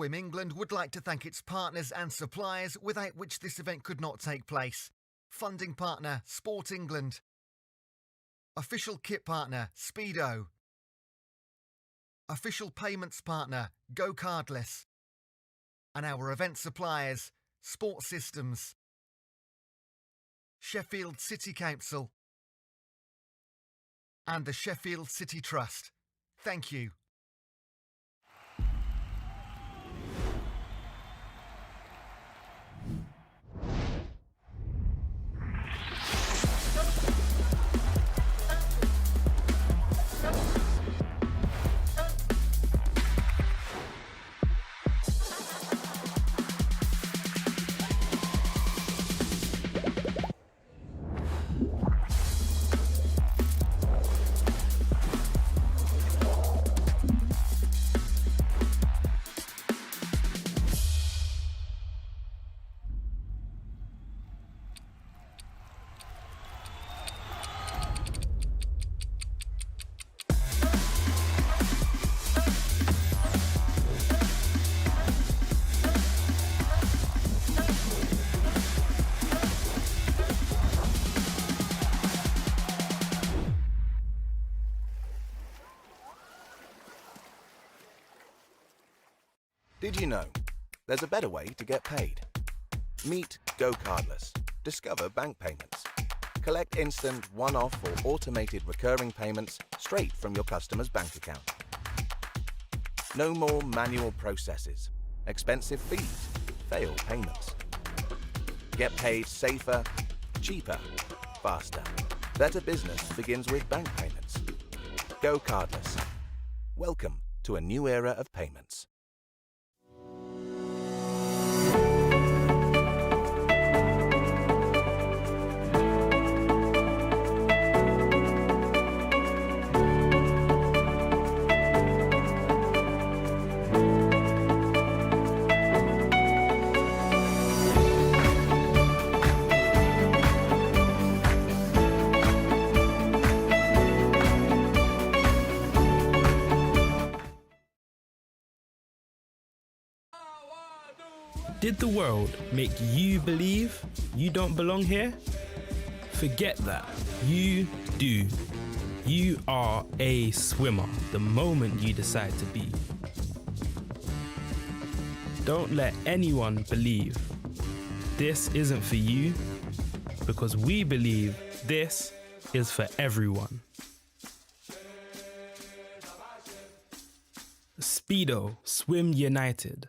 Swim England would like to thank its partners and suppliers without which this event could not take place. Funding partner, Sport England. Official kit partner, Speedo. Official payments partner, GoCardless. And our event suppliers, Sport Systems, Sheffield City Council, and the Sheffield City Trust. Thank you. Did you know there's a better way to get paid? Meet GoCardless. Discover bank payments. Collect instant, one-off or automated recurring payments straight from your customer's bank account. No more manual processes, expensive fees, failed payments. Get paid safer, cheaper, faster. Better business begins with bank payments. GoCardless. Welcome to a new era of payments. Did the world make you believe you don't belong here? Forget that. You do. You are a swimmer the moment you decide to be. Don't let anyone believe this isn't for you, because we believe this is for everyone. Speedo, Swim United.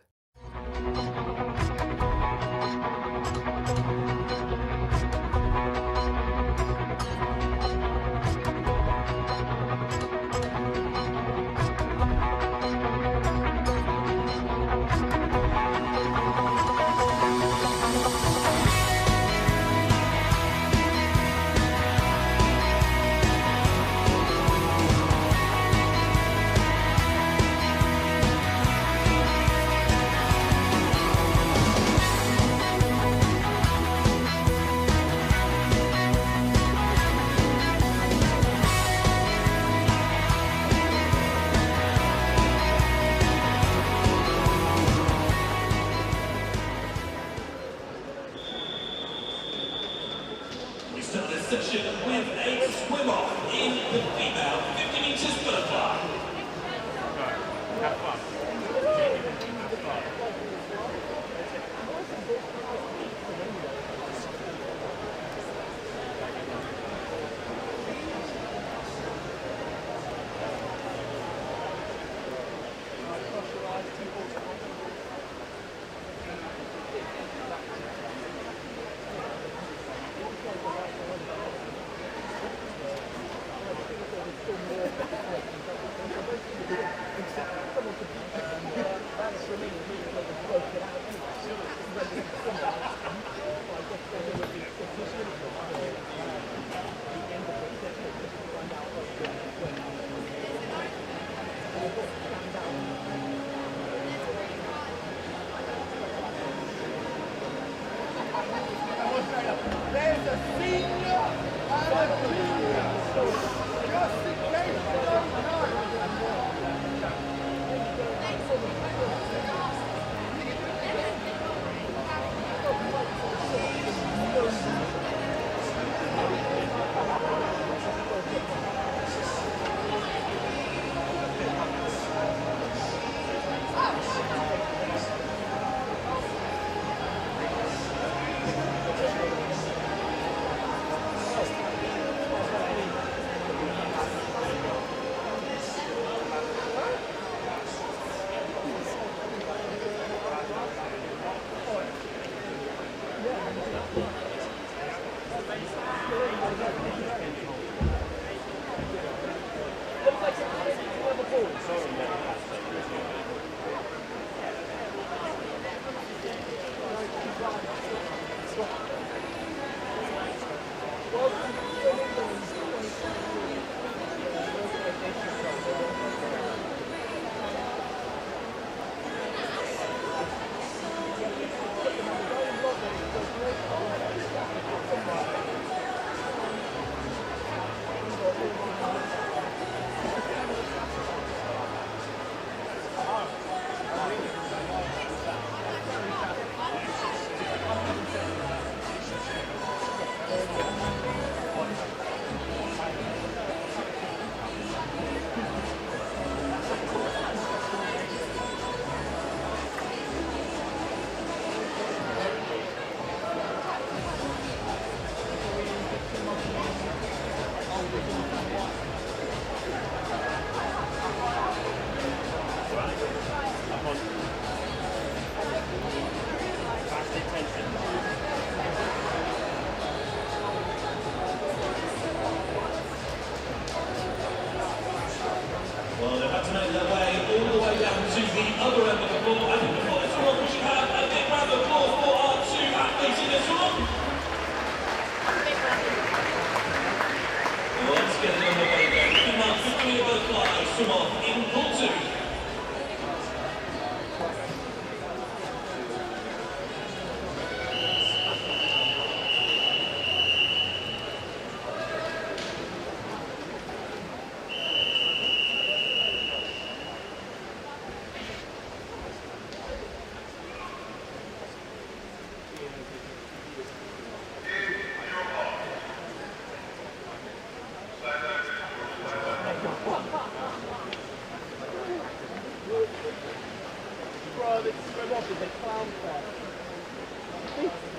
Session with a swim-off in the female 50 metres butterfly. Have fun. Well, they've had to make their way all the way down to the other end of the floor. I think before this one, we should have a big round of applause for our two athletes in this one. Let's get it underway then. Female 50-meter butterfly swim off in pool 2.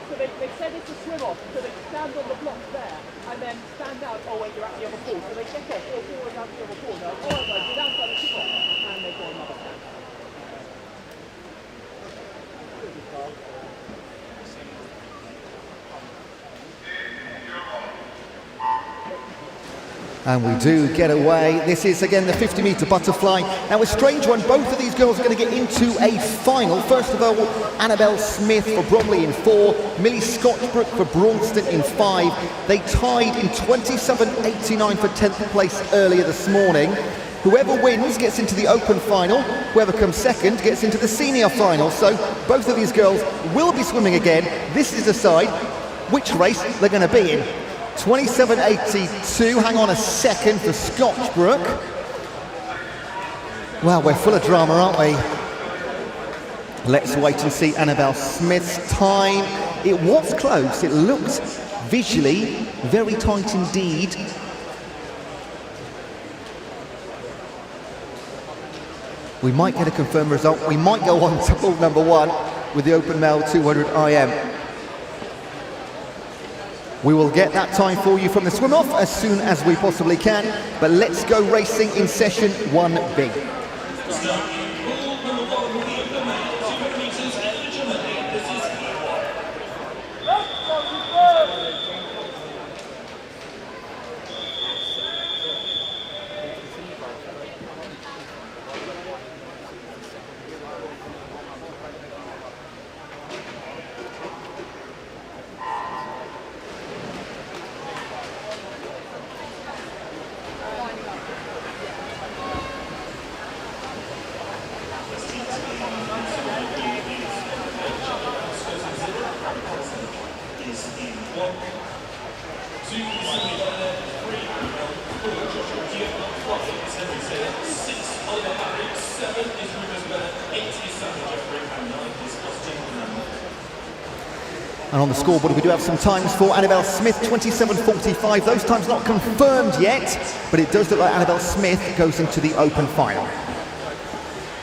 So they said it's a swim off, so they stand on the block there and then stand out, oh wait, you're at the other pool. So they get off, all forward out the other pool. They're like, oh my God, you're outside the swim off. And they go another stand. And we do get away. This is again the 50-meter butterfly. Now a strange one, both of these girls are going to get into a final. First of all, Annabelle Smith for Bromley in 4, Millie Scotchbrook for Braunston in 5. They tied in 27.89 for 10th place earlier this morning. Whoever wins gets into the open final. Whoever comes second gets into the senior final. So both of these girls will be swimming again. This is decide which race they're going to be in. 27.82, hang on a second for Scotchbrook. Well, we're full of drama, aren't we? Let's wait and see Annabelle Smith's time. It was close, it looked visually very tight indeed. We might get a confirmed result. We might go on to pool number 1 with the Open Male 200 IM. We will get that time for you from the swim-off as soon as we possibly can, but let's go racing in session 1B. And on the scoreboard we do have some times for Annabelle Smith, 27.45. Those times not confirmed yet, but it does look like Annabelle Smith goes into the open final.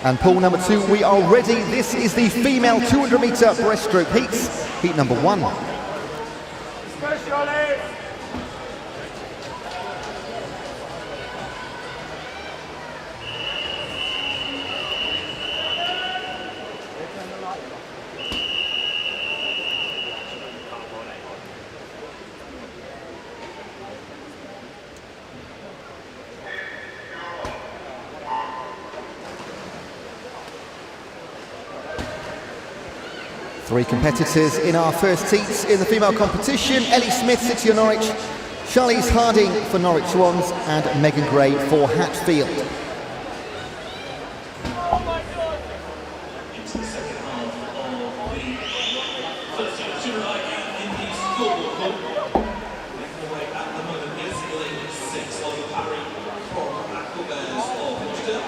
And pool number 2, we are ready. This is the female 200-meter breaststroke heats, heat number 1. Three competitors in our first heats in the female competition. Ellie Smith, City of Norwich, Charlize Harding for Norwich Swans, and Megan Gray for Hatfield. Into the second half of the first year tonight in the scoreboard book. Making the way at the moment is lane 6 on the parry from Aquabears of Worcester.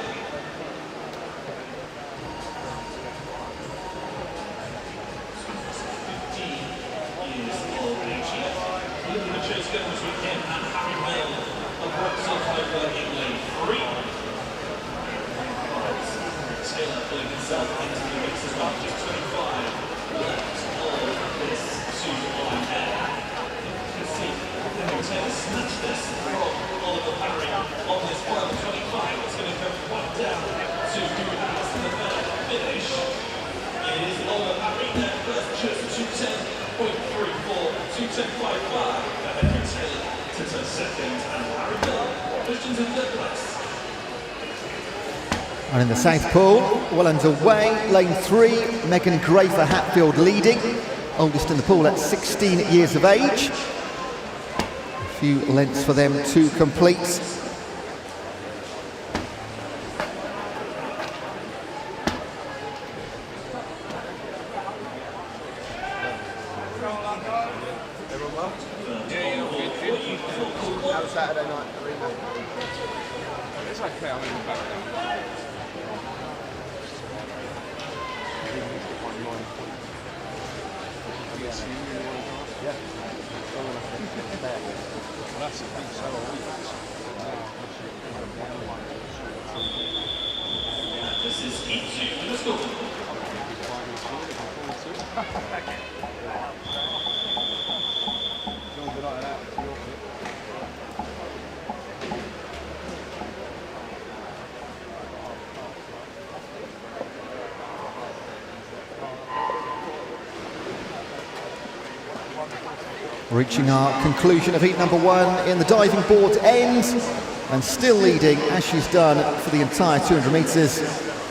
And in the South Pool, well underway, lane 3, Megan Gray for Hatfield leading, oldest in the pool at 16 years of age. A few lengths for them to complete. Saturday night arena. It's okay, I'm in the back now. Yeah. Well, that's a big sell of weeks. This is heat 2. Let's go. Reaching our conclusion of heat number 1 in the diving board end, and still leading as she's done for the entire 200 metres.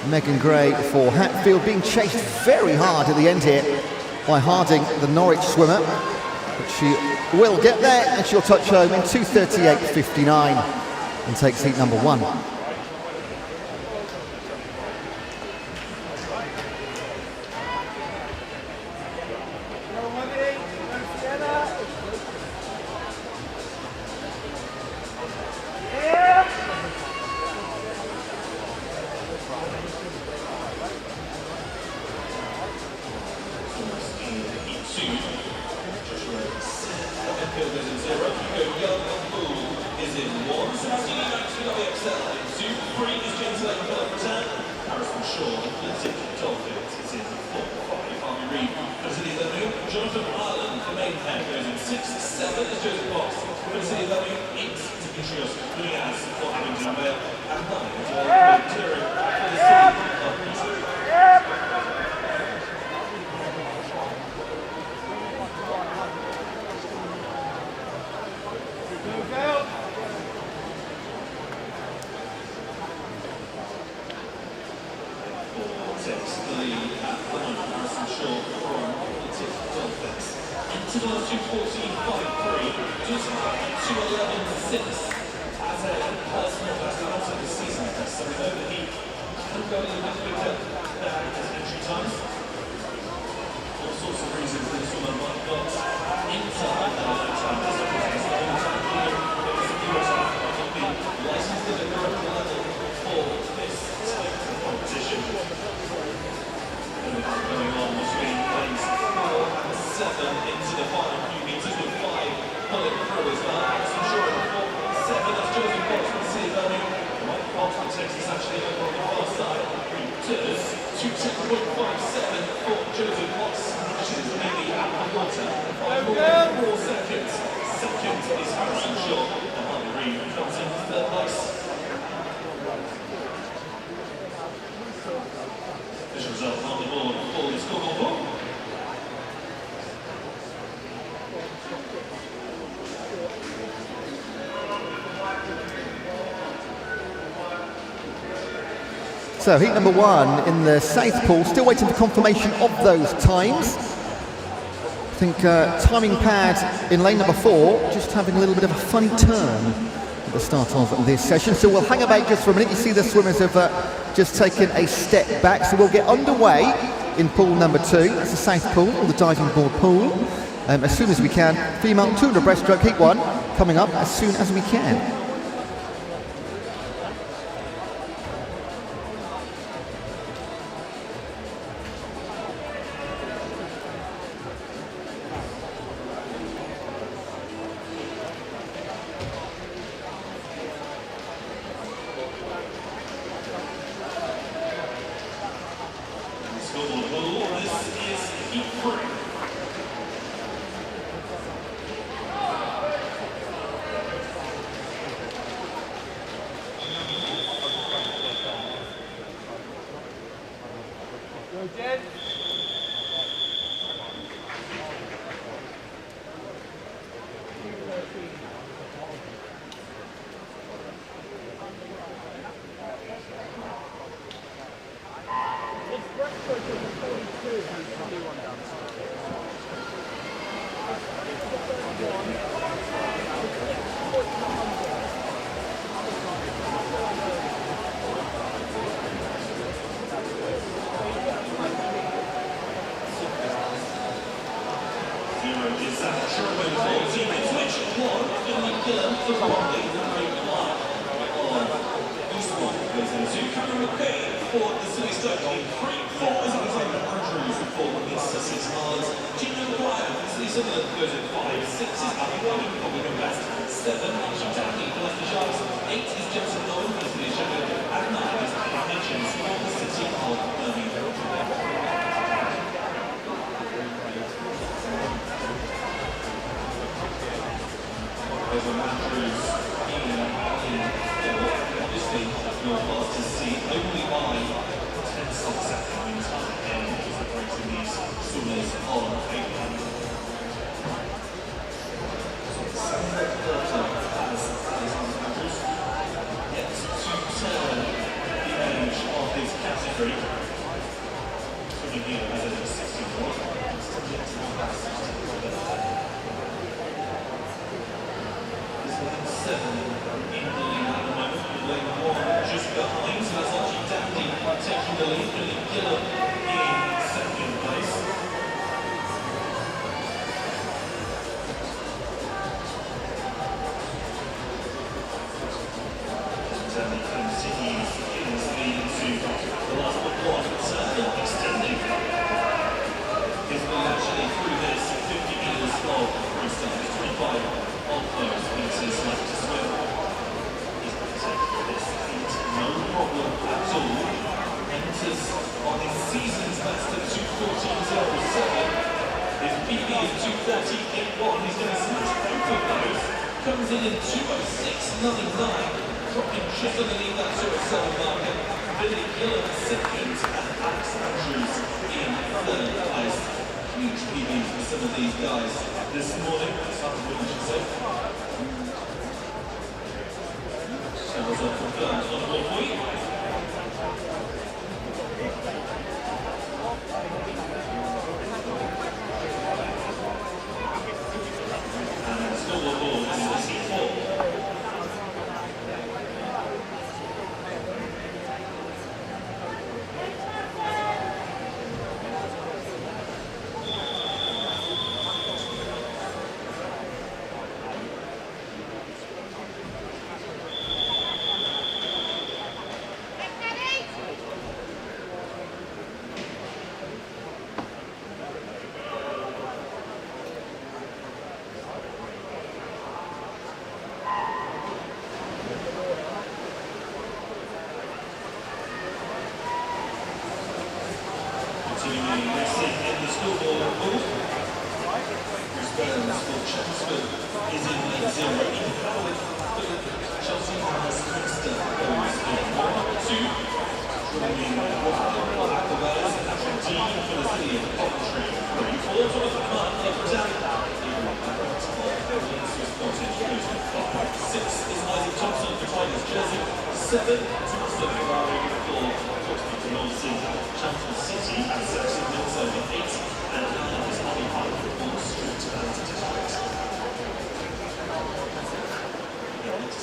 Megan Gray for Hatfield, being chased very hard at the end here by Harding, the Norwich swimmer. But she will get there, and she'll touch home in 2:38.59 and takes heat number 1. So heat number 1 in the South Pool, still waiting for confirmation of those times. I think timing pad in lane number 4 just having a little bit of a funny turn at the start of this session. So we'll hang about just for a minute. You see the swimmers have just taken a step back. So we'll get underway in pool number 2. That's the South Pool, or the diving board pool. As soon as we can. Female 200 breaststroke heat 1 coming up as soon as we can.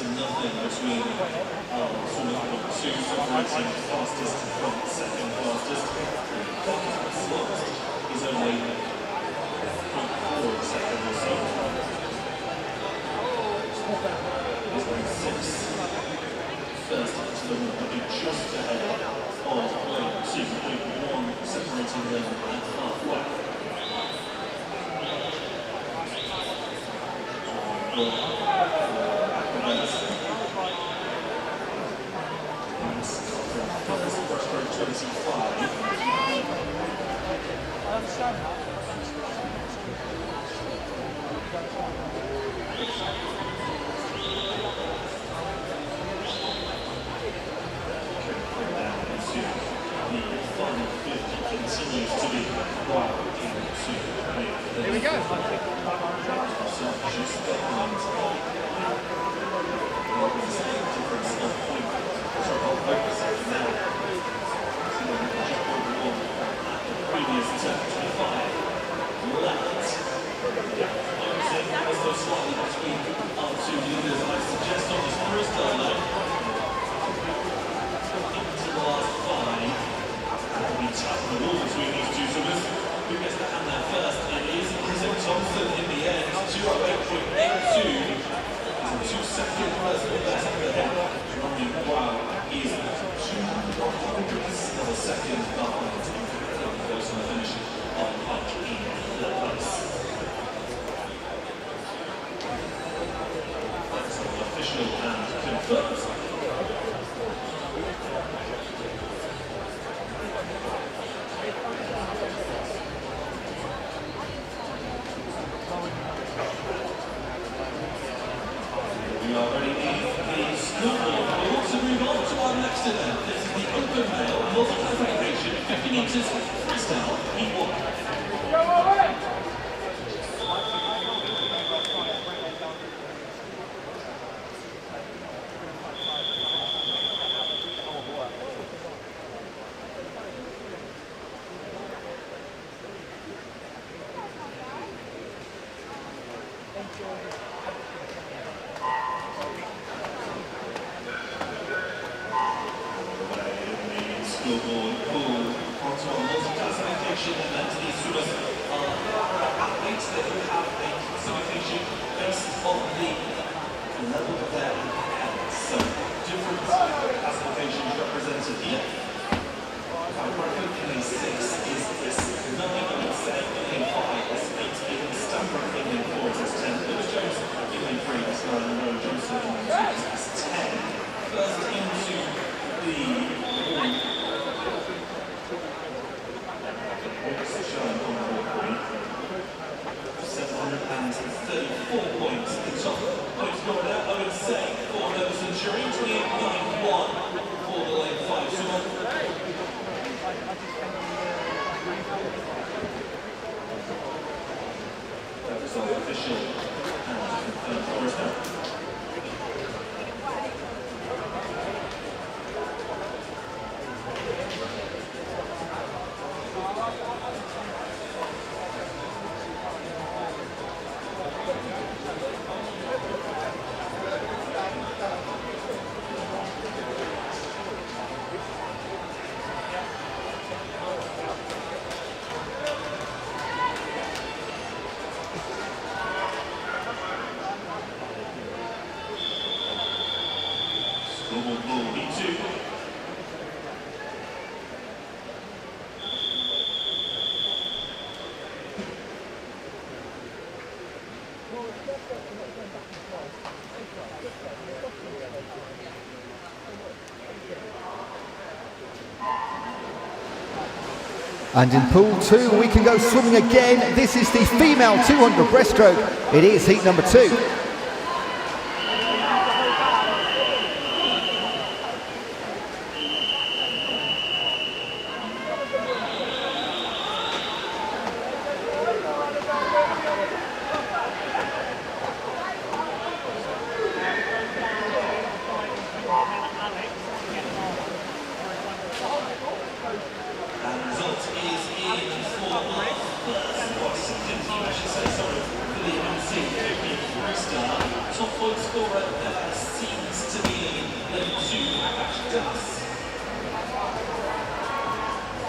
Nothing between swimming point 2 separating fastest from second fastest. Slowest is only 0.4 seconds or so. He's going 6. First into the water, be just ahead of lane 2.1, separating them at halfway. Here we go. We are ready for the snowball. We want to move on to our next event. This is the open rail multi-classification 50 metres freestyle P1. Snowball pool onto our multi-classification event. These swimmers are athletes that have a classification based on the level of their hands. So different classifications represented here. Lane 6 is this 9, I would say. Lane 5 is 8. Even Stanbrook in Lane 4 is 10. Lewis Jones in Lane 3 is 9. And Rowan Johnson in Lane 2 is 10. First into the pool. Showing on board point. 734 points. The top points scored out, I would say, for Nova Centurion, 28.91 for the lane 5 swimmer. That was all official and confirmed for us now. B2. And in pool 2 we can go swimming again. This is the female 200 breaststroke. It is heat number 2. team, I should say, sorry, for the MC50 freestyle. Top point scorer seems to be lane 2, Akash Das.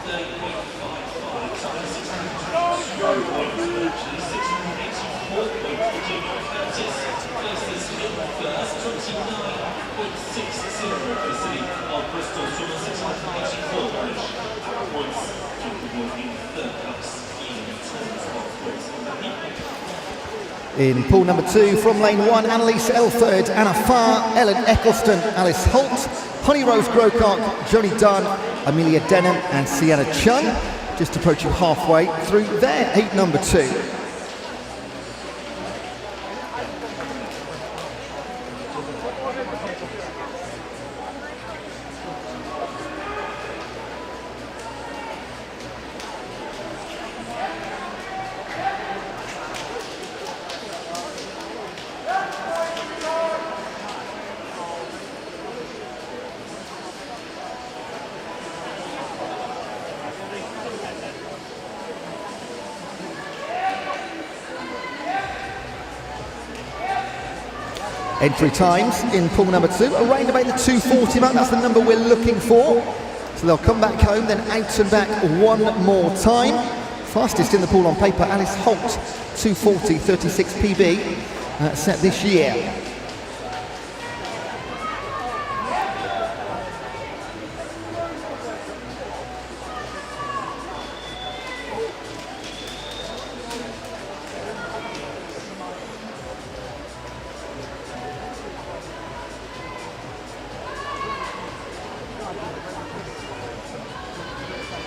30.55, so that's 622 points, actually 684 points for Junior Curtis. Places in first, 29.60 for the city of Bristol, Summer 684 points. Jacob in third place in terms of points on the heat. In pool number 2, from lane 1, Annalise Elford, Anna Farr, Ellen Eccleston, Alice Holt, Honey Rose Grocock, Joni Dunn, Amelia Denham and Sienna Chun, just approaching halfway through their heat number 2. Entry times in pool number 2, around about the 2:40 mark, that's the number we're looking for. So they'll come back home, then out and back one more time. Fastest in the pool on paper, Alice Holt, 2:40.36 PB, set this year.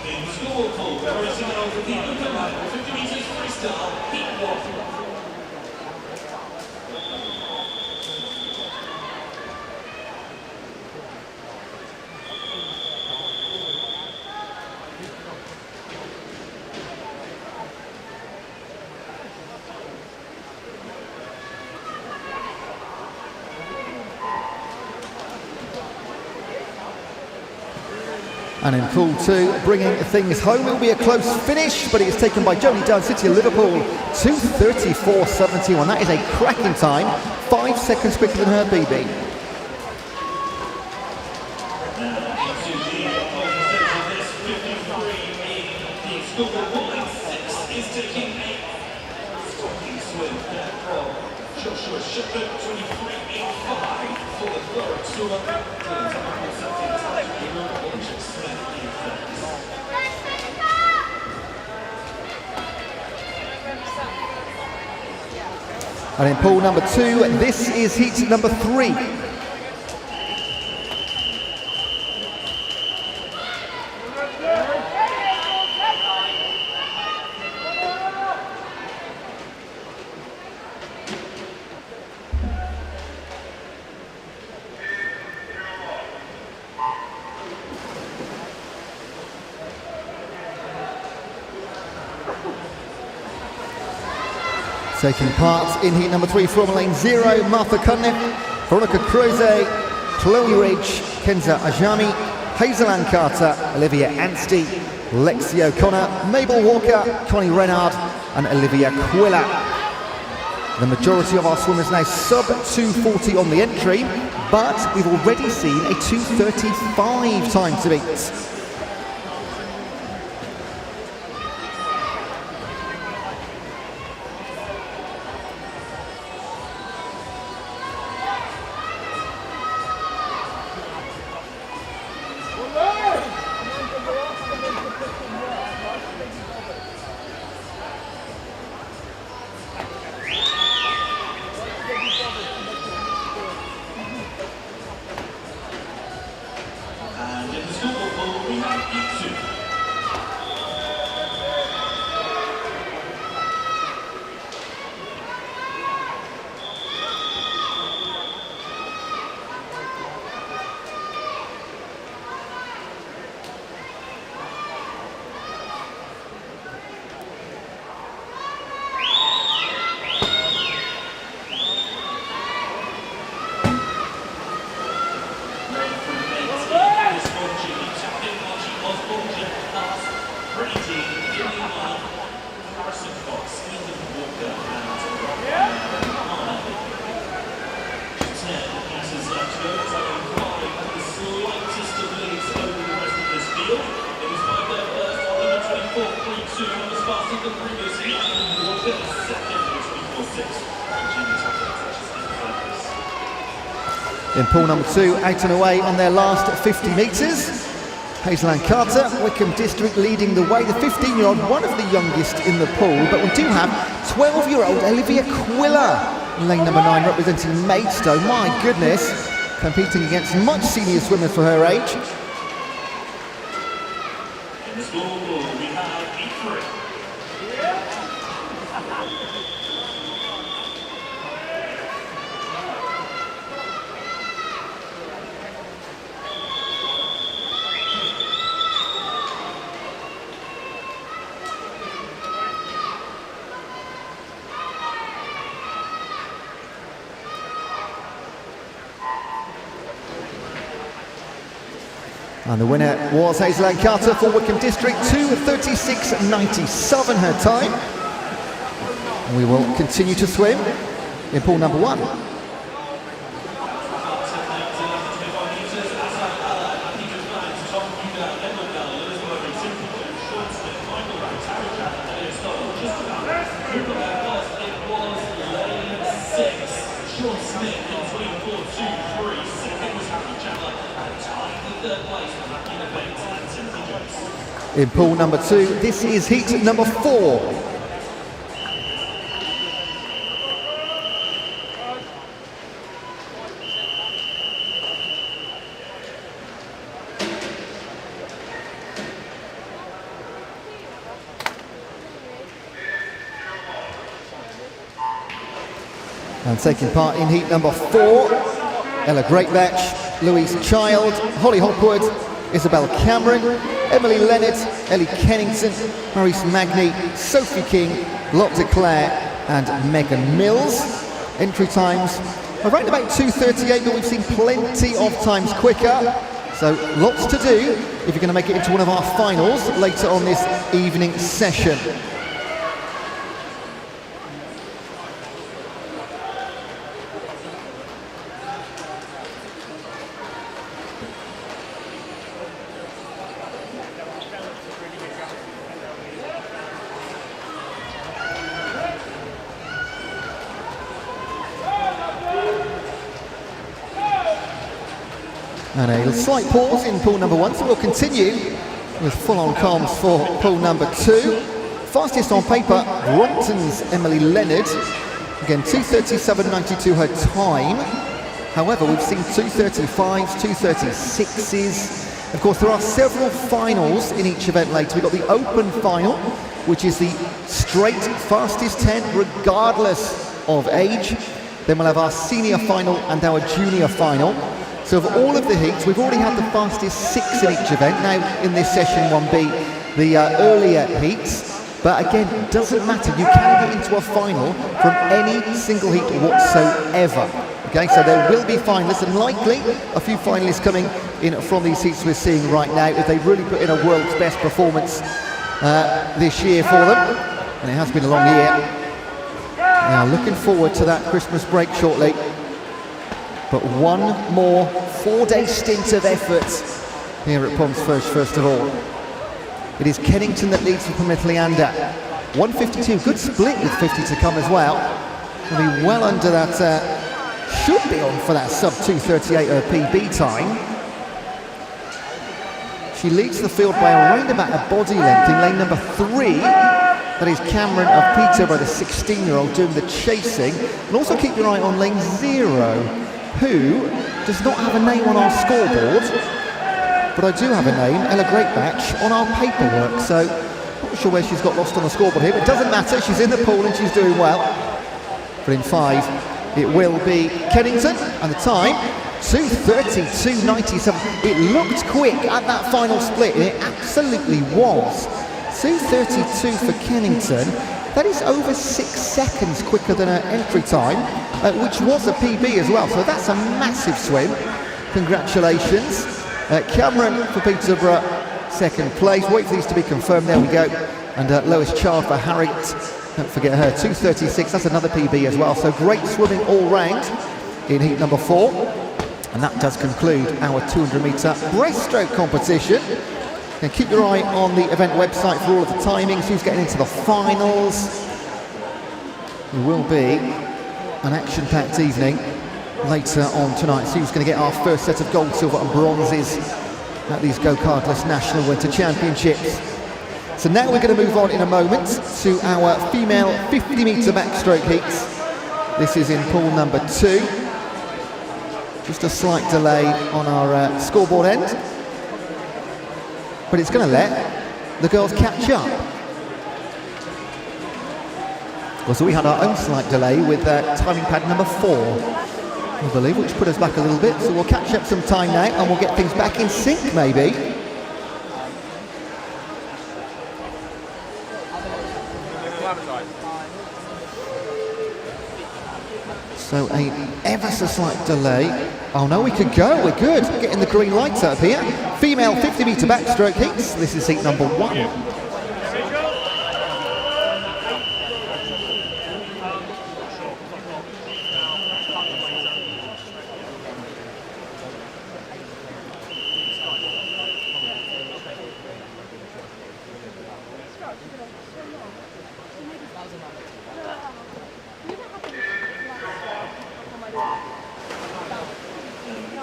In school pool, progressing over the open line, 50 metres freestyle, heat 1. And in pool 2, bringing things home, it will be a close finish, but it is taken by Joni Dunn, City of Liverpool, 2:34.71. That is a cracking time, 5 seconds quicker than her PB. Into the opposing stage of this 53 in the school pool. Lane 6 is taking a stalking swim there from Joshua Shepherd, 23.85 for the third tour. And in pool number 2, this is heat number 3. Taking part in heat number 3 from lane 0, Martha Cunliffe, Veronica Croze, Chloe Ridge, Kenza Ajami, Hazel Ann Carter, Olivia Anstey, Lexi O'Connor, Mabel Walker, Connie Renard and Olivia Quilla. The majority of our swimmers now sub 2:40 on the entry, but we've already seen a 2:35 time to beat. And in the school pool, we have heat 2. In pool number 2, out and away on their last 50 metres. Hazel Carter, Wickham District leading the way. The 15-year-old, one of the youngest in the pool, but we do have 12-year-old Olivia Quiller, lane number 9, representing Maidstone. My goodness, competing against much senior swimmers for her age. In the scoreboard, we have E3. And the winner was Hazel Carter for Wickham District, 2:36.97 her time. We will continue to swim in pool number 1. In pool number 2, this is heat number 4. And taking part in heat number 4, Ella Greatbatch, Louise Child, Holly Hopwood, Isabel Cameron, Emily Leonard, Ellie Kennington, Maurice Magny, Sophie King, Lotte de Clare and Megan Mills. Entry times around about 2:38, but we've seen plenty of times quicker. So lots to do if you're going to make it into one of our finals later on this evening session. And a slight pause in pool number 1, so we'll continue with full-on comms for pool number 2. Fastest on paper, Brompton's Emily Leonard. Again, 2:37.92 her time. However, we've seen 2:35s, 2:36s. Of course, there are several finals in each event later. We've got the open final, which is the straight fastest 10, regardless of age. Then we'll have our senior final and our junior final. So of all of the heats, we've already had the fastest 6 in each event. Now in this session 1B, the earlier heats. But again, it doesn't matter. You can get into a final from any single heat whatsoever. Okay, so there will be finalists, and likely a few finalists coming in from these heats we're seeing right now if they really put in a world's best performance this year for them. And it has been a long year. Now looking forward to that Christmas break shortly. But one more 4-day stint of effort here at Pomsford first of all. It is Kennington that leads for Plymouth Leander. 1:52, good split with 50 to come as well. Will be well under that, should be on for that sub 2:38 PB time. She leads the field by around about a body length in lane number 3. That is Cameron of Peterborough, the 16-year-old, doing the chasing. And also keep your eye on lane 0. Who does not have a name on our scoreboard, but I do have a name, Ella Greatbatch, on our paperwork, so not sure where she's got lost on the scoreboard here, but it doesn't matter, she's in the pool and she's doing well. But in 5, it will be Kennington, and the time, 2:32.97. It looked quick at that final split, and it absolutely was. 2:32 for Kennington. That is over 6 seconds quicker than her entry time, which was a PB as well. So that's a massive swim. Congratulations. Cameron for Peterborough, 2nd place. Wait for these to be confirmed. There we go. And Lois Child for Harriet. Don't forget her, 2:36. That's another PB as well. So great swimming all round in heat number 4. And that does conclude our 200-metre breaststroke competition. And keep your eye on the event website for all of the timings, who's getting into the finals. It will be an action-packed evening. later on tonight. See who's going to get our first set of gold, silver and bronzes at these GoCardless National Winter Championships. So now we're going to move on in a moment to our female 50 metre backstroke heats. This is in pool number 2. Just a slight delay on our scoreboard end, but it's going to let the girls catch up. Well, so we had our own slight delay with timing pad number 4, I believe, which put us back a little bit. So we'll catch up some time now and we'll get things back in sync maybe. So a ever so slight delay. Oh no, we could go, we're good. Getting the green lights up here. Female 50 metre backstroke heats. This is heat number 1.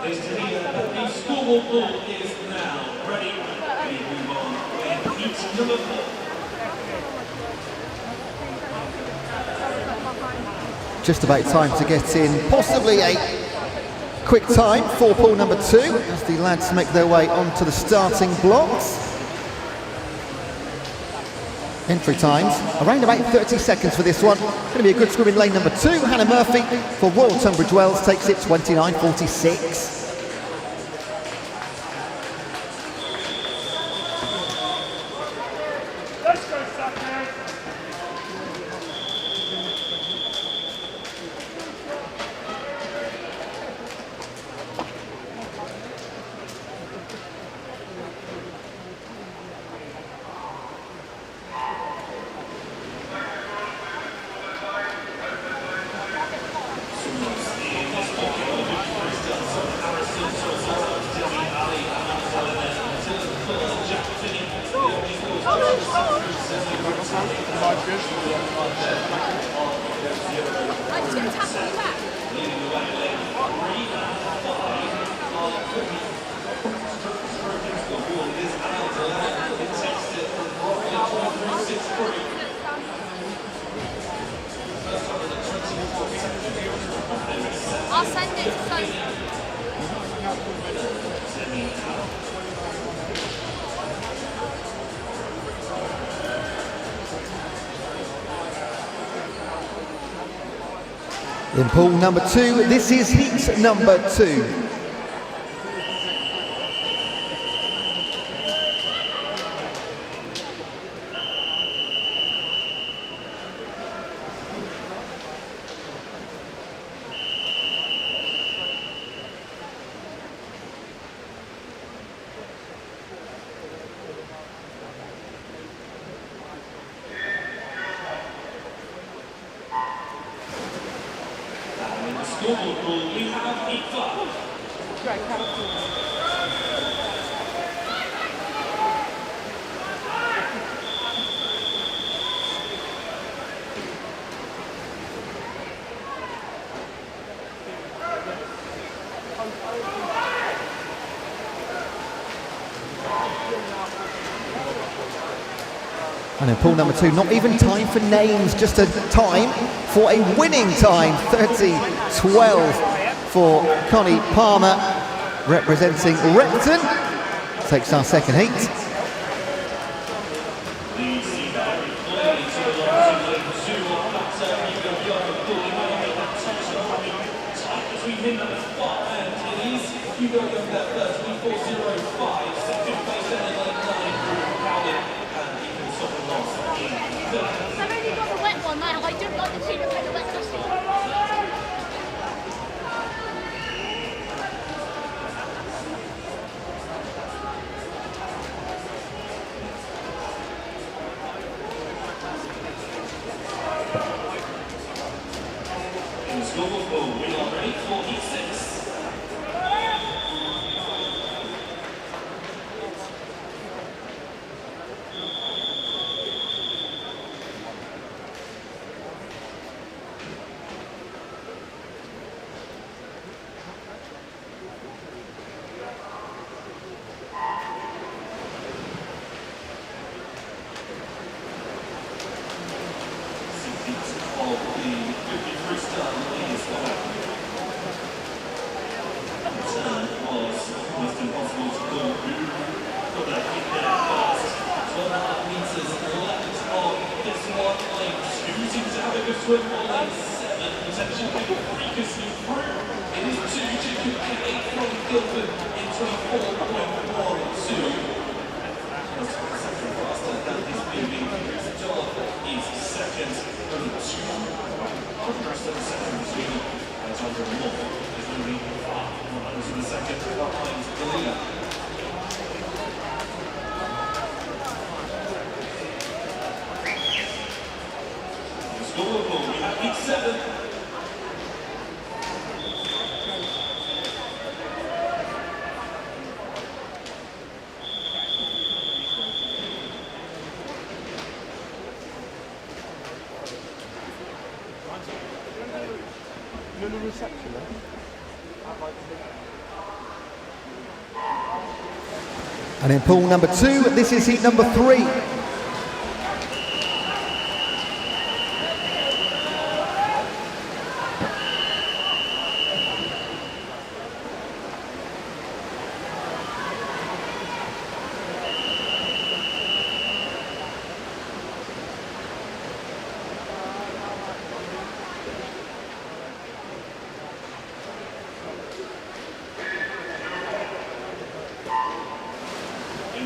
Ladies and gentlemen, the scoreboard pool is now ready. We move on with heat number 4. Just about time to get in possibly a quick time for pool number 2 as the lads make their way onto the starting blocks. Entry times around about 30 seconds for this one. Going to be a good scrum in lane number 2. Hannah Murphy for Royal Tunbridge Wells takes it 29.46. I'll send it to Sophie. In pool number 2, this is heat number 2. Scoreboard pool, we have heat 5. And in pool number 2, not even time for names, just a time for a winning time. 30-12 for Connie Palmer, representing Repton. Takes our second heat. I've only got the wet one now. I don't like the sheet of the wet dusty. In the scoreboard pool, we are ready for heat 6. And in pool number 2, this is heat number 3.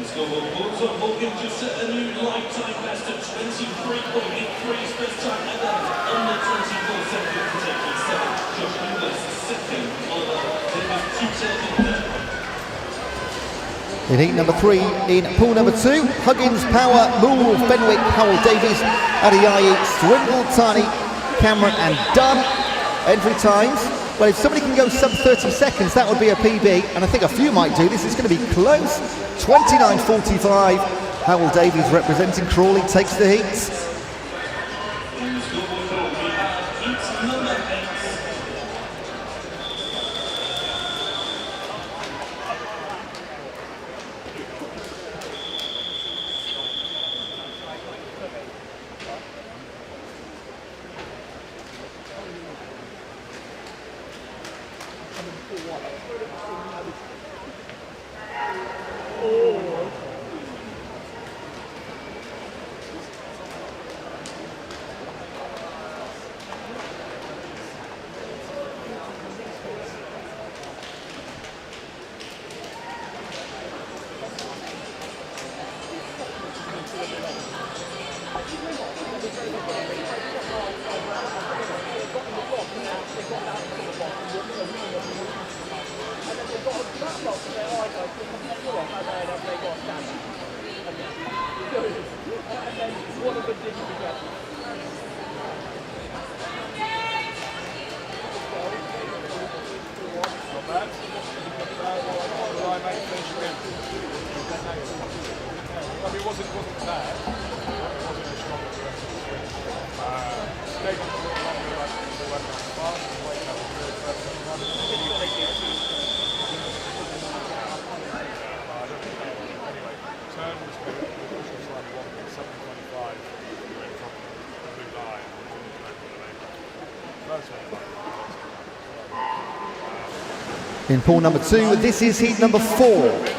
Scoreboard pulls up, Morgan just set a new lifetime best of 23.83 first time ever, under 24 seconds, taking 7. Josh Inglis second, Oliver Davis 2 seconds third. In heat number 3, in pool number 2, Huggins, Power, Moore, Fenwick, Howell Davies, Adiaye, Swindle, Tani, Cameron and Dunn. Entry times, well, if somebody can go sub 30 seconds, that would be a PB, and I think a few might do. This is going to be close. 29.45. Howell Davies representing Crawley takes the heats. In scoreboard pool, we have heat number 8. In pool number 2, this is heat number 4.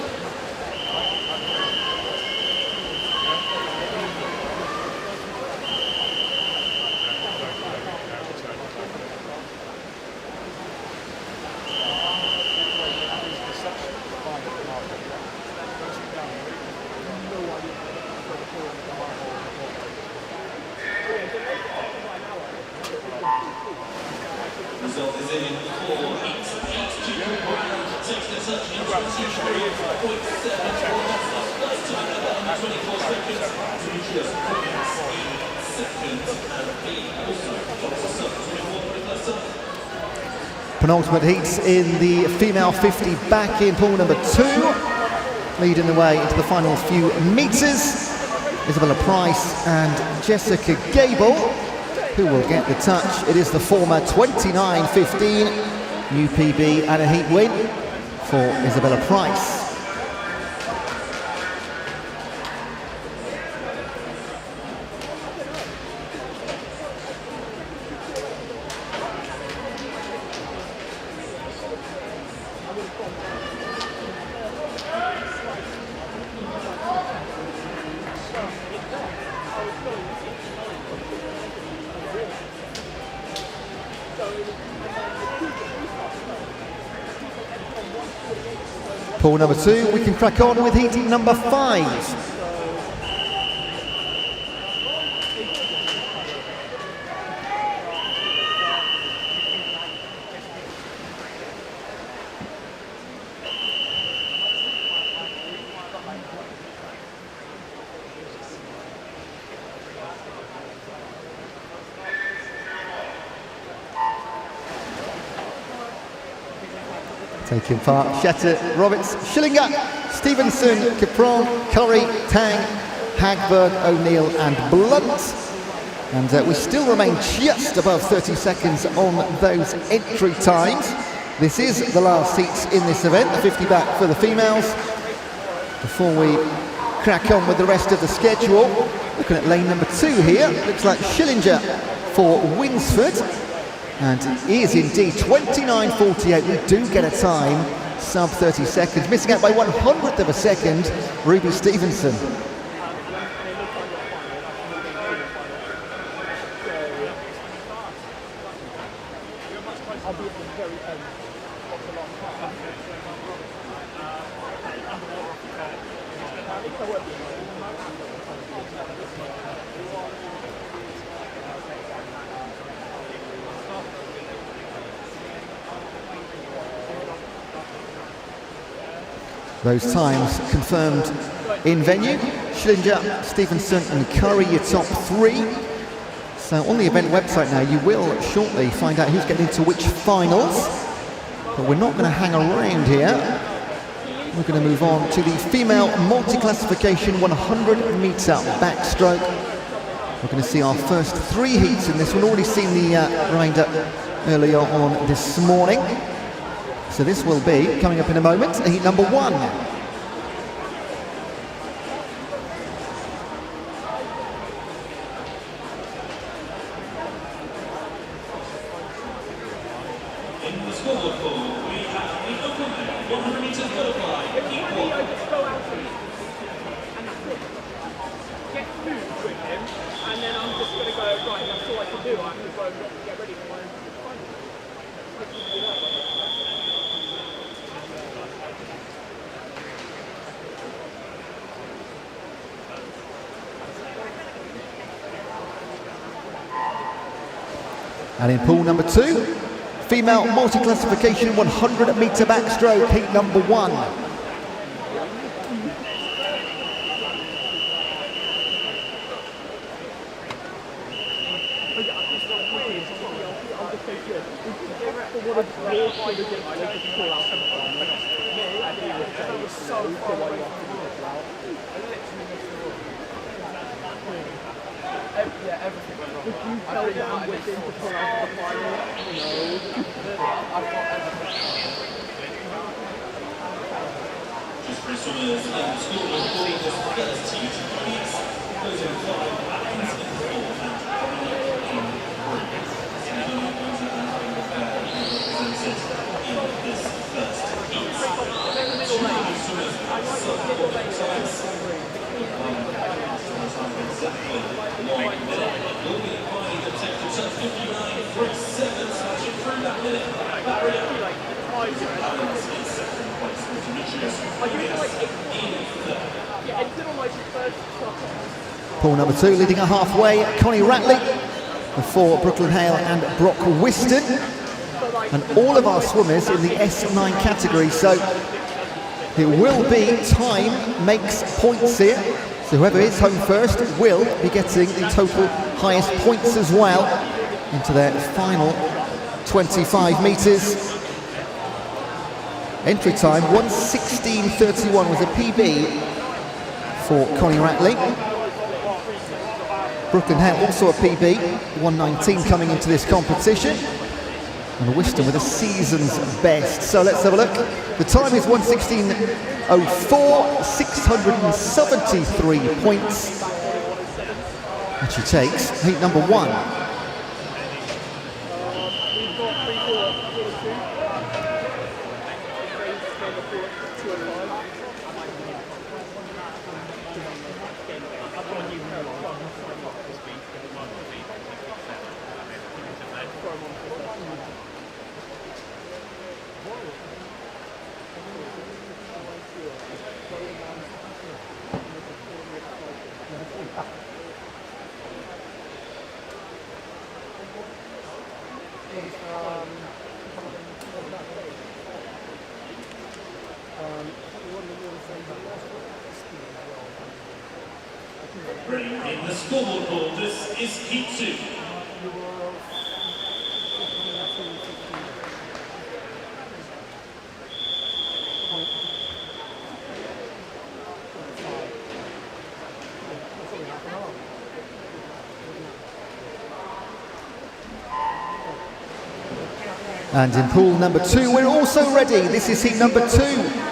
Result is in 4 heats. Takes the touch in 23.74. That's the first time ever under 24 seconds. Just points in second, and he also drops us up 24 for the first time. Penultimate heats in the female 50 back in pool number 2. Leading the way into the final few metres. Isabella Price and Jessica Gable, who will get the touch. It is the former 29.15 new PB and a heat win for Isabella Price. Pool number 2, we can crack on with heat number 5. Taking part, Shatter, Roberts, Schillinger, Stevenson, Capron, Curry, Tang, Hagberg, O'Neill and Blunt. And we still remain just above 30 seconds on those entry times. This is the last heats in this event, the 50 back for the females. Before we crack on with the rest of the schedule, looking at lane number 2 here, looks like Schillinger for Winsford. And it is indeed 29.48. We do get a time sub 30 seconds, missing out by 1/100th of a second, Ruby Stevenson. Those times confirmed in venue. Schillinger, Stevenson and Curry, your top 3. So on the event website now, you will shortly find out who's getting into which finals. But we're not going to hang around here. We're going to move on to the female multi-classification 100 metre backstroke. We're going to see our first 3 heats in this one. Already seen the remainder earlier on this morning. So this will be, coming up in a moment, heat number 1. In the scoreboard pool, we have the open 100 metres butterfly, heat 1. Get food with him, and then I'm just going to go, right, that's all I can do. I have to go and get ready for my final. And in pool number 2, female multi-classification 100 metre backstroke, heat number 1. Just for swimmers in the scoreboard pool, this first heat is those in 5 Atkins in 4 and in 3. In this first heat. 2 swimmers sub-4 times. Exactly 1 minute. Will be applying the technical touch 59.7, smashing through that minute barrier. Balance in second place, Demetrius Pool number 2, leading her halfway, Connie Ratley, before Brooklyn Hale and Brock Whiston. And all of our swimmers in the S9 category, so it will be time makes points here. So whoever is home first will be getting the total highest points as well into their final 25 metres. Entry time 1:16.31 was a PB for Connie Ratley. Brooklyn Hale also a PB, 1:19 coming into this competition. And Whiston with a season's best. So let's have a look. The time is 1:16.04, 673 points. And she takes heat number 1. In the scoreboard pool, this is heat 2. And in pool number 2, we're also ready. This is heat number 2.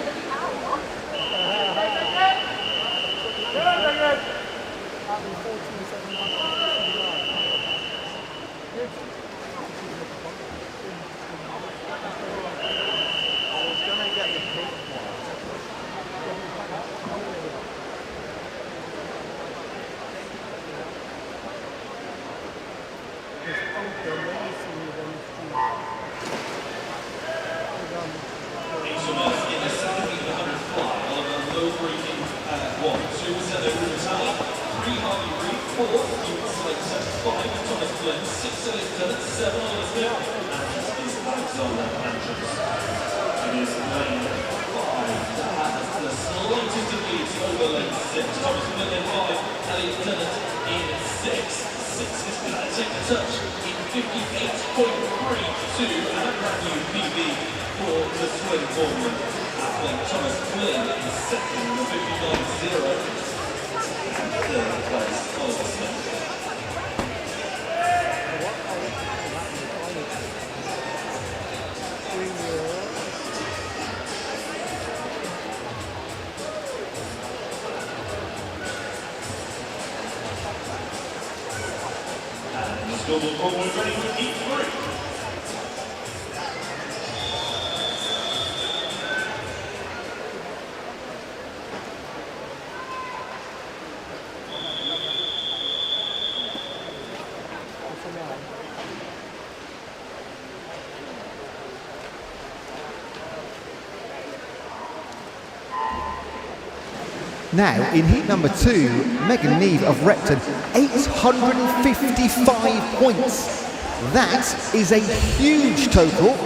Now, in heat number 2, Megan Neve of Repton, 855 points. That is a huge total.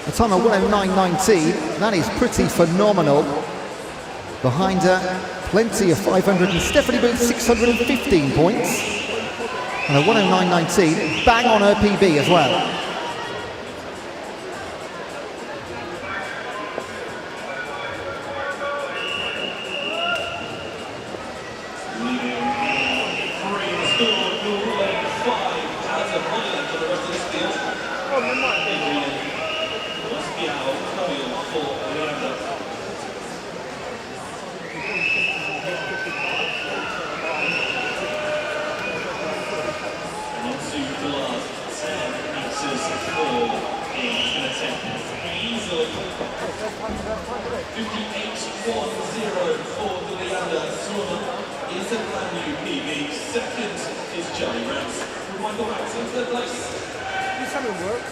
A time of 109.19. That is pretty phenomenal. Behind her, plenty of 500, and Stephanie Booth, 615 points. And a 109.19, bang on her PB as well.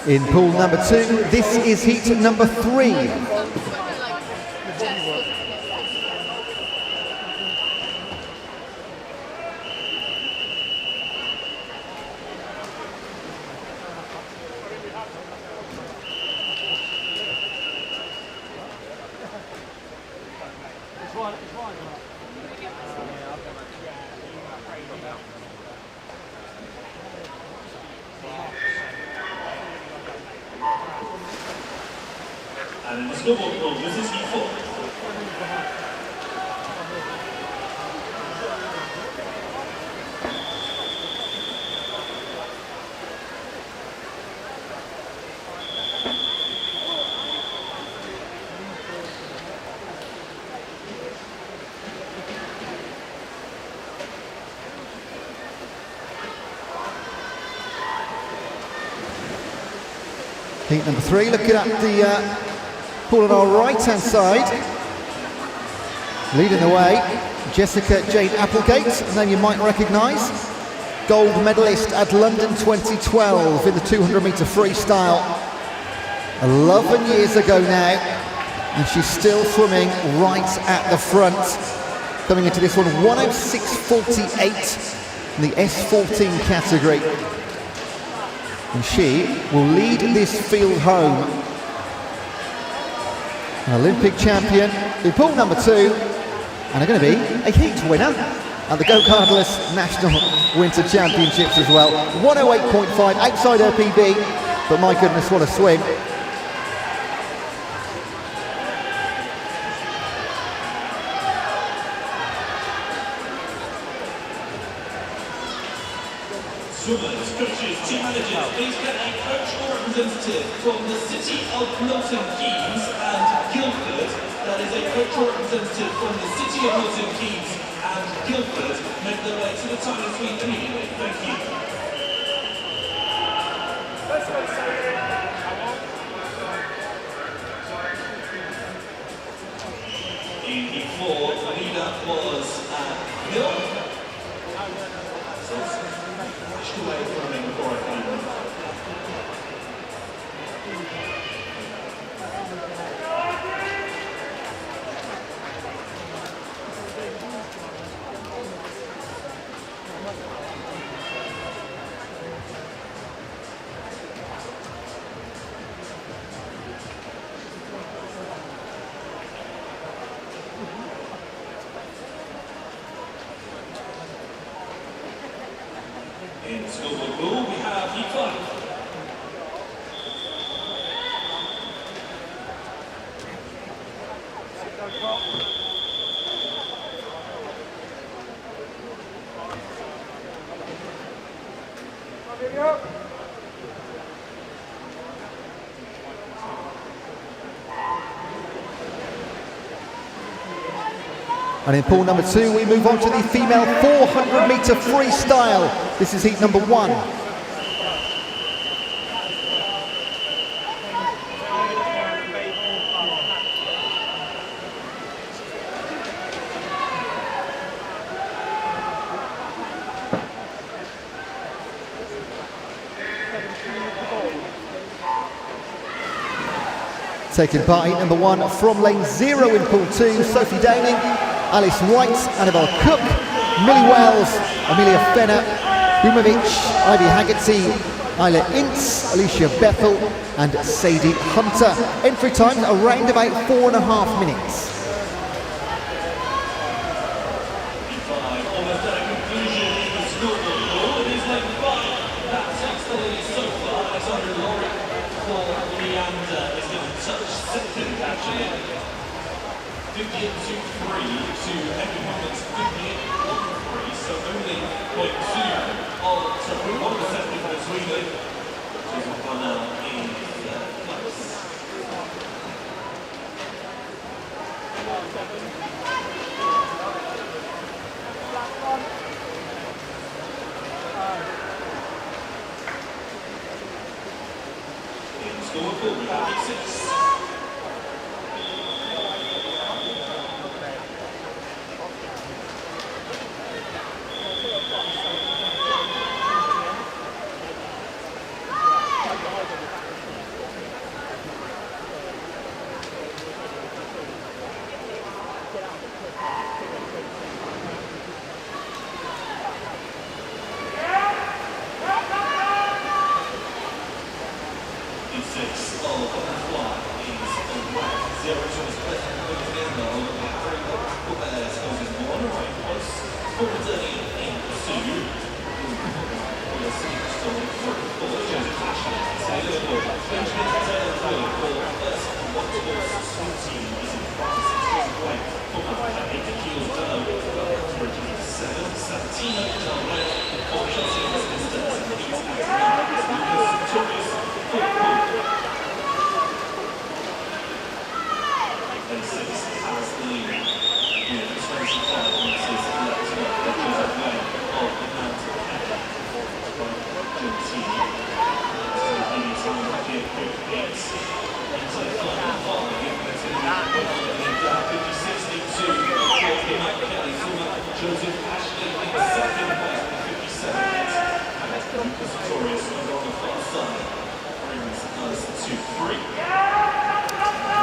In pool number 2, this is heat number 3. And in the scoreboard pool, this is heat 4. Heat number 3, looking at the pool on our right-hand side. Leading the way, Jessica Jane Applegate, a name you might recognise. Gold medalist at London 2012 in the 200-metre freestyle. 11 years ago now, and she's still swimming right at the front. Coming into this one, 106.48 in the S14 category. And she will lead this field home. An Olympic champion in pool number 2, and are going to be a heat winner at the GoCardless National Winter Championships as well. 108.5 outside her PB, but my goodness, what a swim. Swimmers, coaches, team managers, please get a coach or representative from the City of Milton Keynes and Guildford. That is a coach or representative from the City of Milton Keynes and Guildford. Make their way to the time and suite immediately. Thank you. In the floor, the leader was Hill. Pushed away from him before I came in. In Schoolboy Pool, we have Heat 5. And in pool number 2, we move on to the female 400-metre freestyle. This is heat number 1. Taking part in heat number 1 from lane 0 in pool 2, Sophie Downing, Alice White, Annabelle Cook, Millie Wells, Amelia Fenner, Umovic, Ivy Haggerty, Isla Ince, Alicia Bethel and Sadie Hunter. Entry times around about 4.5 minutes. Almost at a conclusion in the Schoolboy Pool. It is lane 5 that takes the lead so far. Alexandra Laurie for Leander is going to touch second actually. 58-3 to Henry Muhammad's 58-3, so only 0.2 of, so 1 of the second difference between them. She's on far now in third place. In Schoolboy Pool, we have heat 6.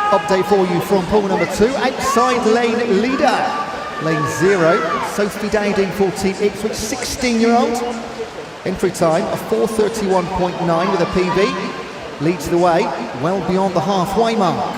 Update for you from pool number 2, outside lane leader. Lane 0, Sophie Dowding for Team Ipswich, 16-year-old. Entry time of 4:31.9 with a PB. Leads the way, well beyond the halfway mark.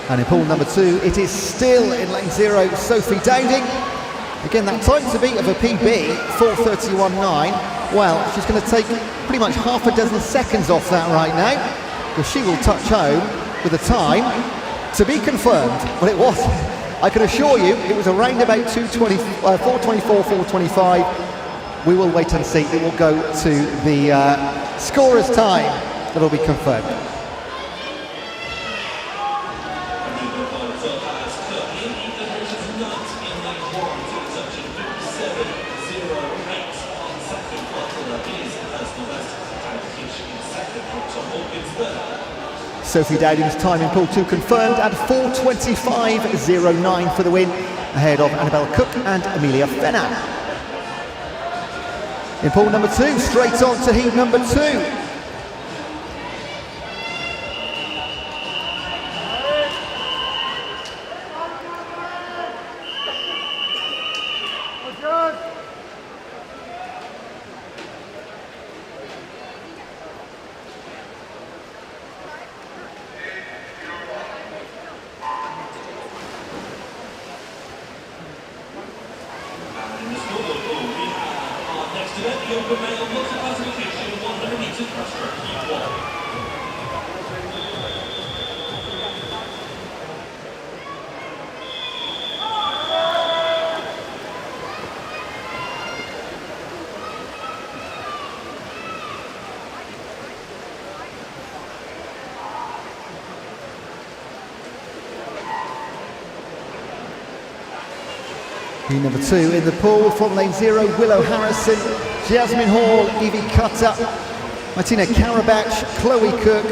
And in pool number 2, it is still in lane 0, Sophie Dowding. Again, that time to beat of a PB, 4:31.9. Well, she's going to take pretty much half a dozen seconds off that right now, because she will touch home with a time to be confirmed. But it was, I can assure you, it was around about 4:24, 4:25. We will wait and see. It will go to the scorer's time that will be confirmed. Sophie Dowding's time in pool 2 confirmed at 4:25.09 for the win, ahead of Annabelle Cook and Amelia Fenner. In pool number 2, straight on to heat number 2. Heat number 2 in the pool from lane 0, Willow Harrison, Jasmine Hall, Evie Cutter, Martina Karabach, Chloe Cook,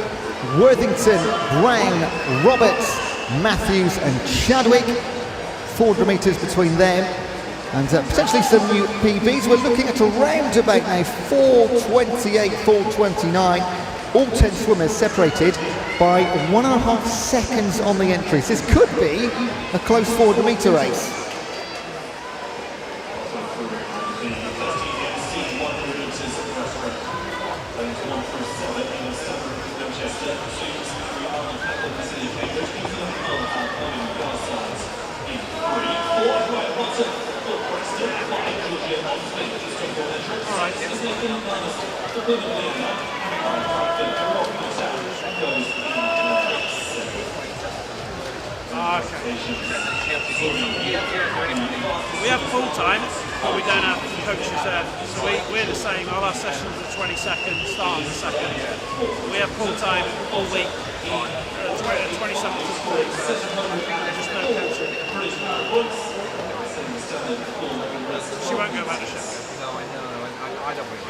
Worthington, Brown, Roberts, Matthews and Chadwick. 400 metres between them, and potentially some new PBs. We're looking at around about now 4:28, 4:29. All 10 swimmers separated by 1.5 seconds on the entries. This could be a close 400 metre race. We have full time, but we don't have coaches there. So we're the same. All our sessions are 20 seconds, start on the second. We have full time all week, 27 to 40. Just no coaching. She won't go back to Sheffield. No, I know. I don't want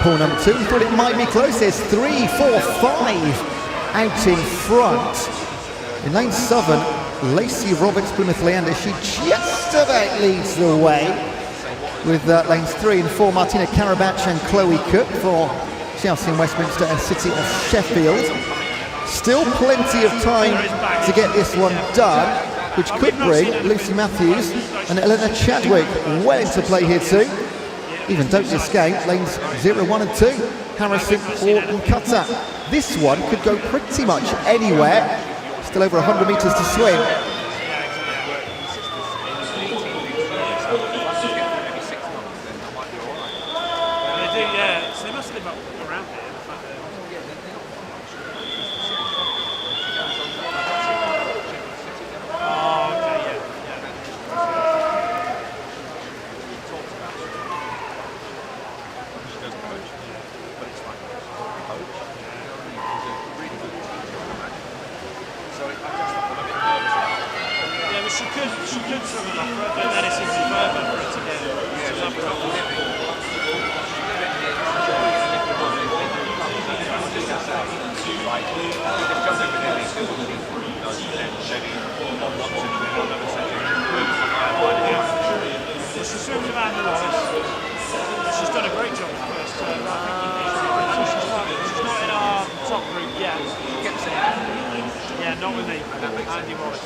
Pool number 2, we thought it might be close. There's 3, 4, 5 out in front. In lane 7, Lacey Roberts, Plymouth Leander, she just about leads the way with lanes 3 and 4, Martina Karabach and Chloe Cook for Chelsea and Westminster and City of Sheffield. Still plenty of time to get this one done, which could bring Lucy Matthews and Eleanor Chadwick well into play here too. Even don't escape lanes 0, 1 and 2, Harrison, Hall and Cutter. This one could go pretty much anywhere. Still over 100 metres to swim. They must live up around here. She could swim it off her, but then it's even further for her to get it. She swims around the Wallace. She's done a great job in the first turn. She's not in our top group yet. Yeah, not with me. Andy Wallace.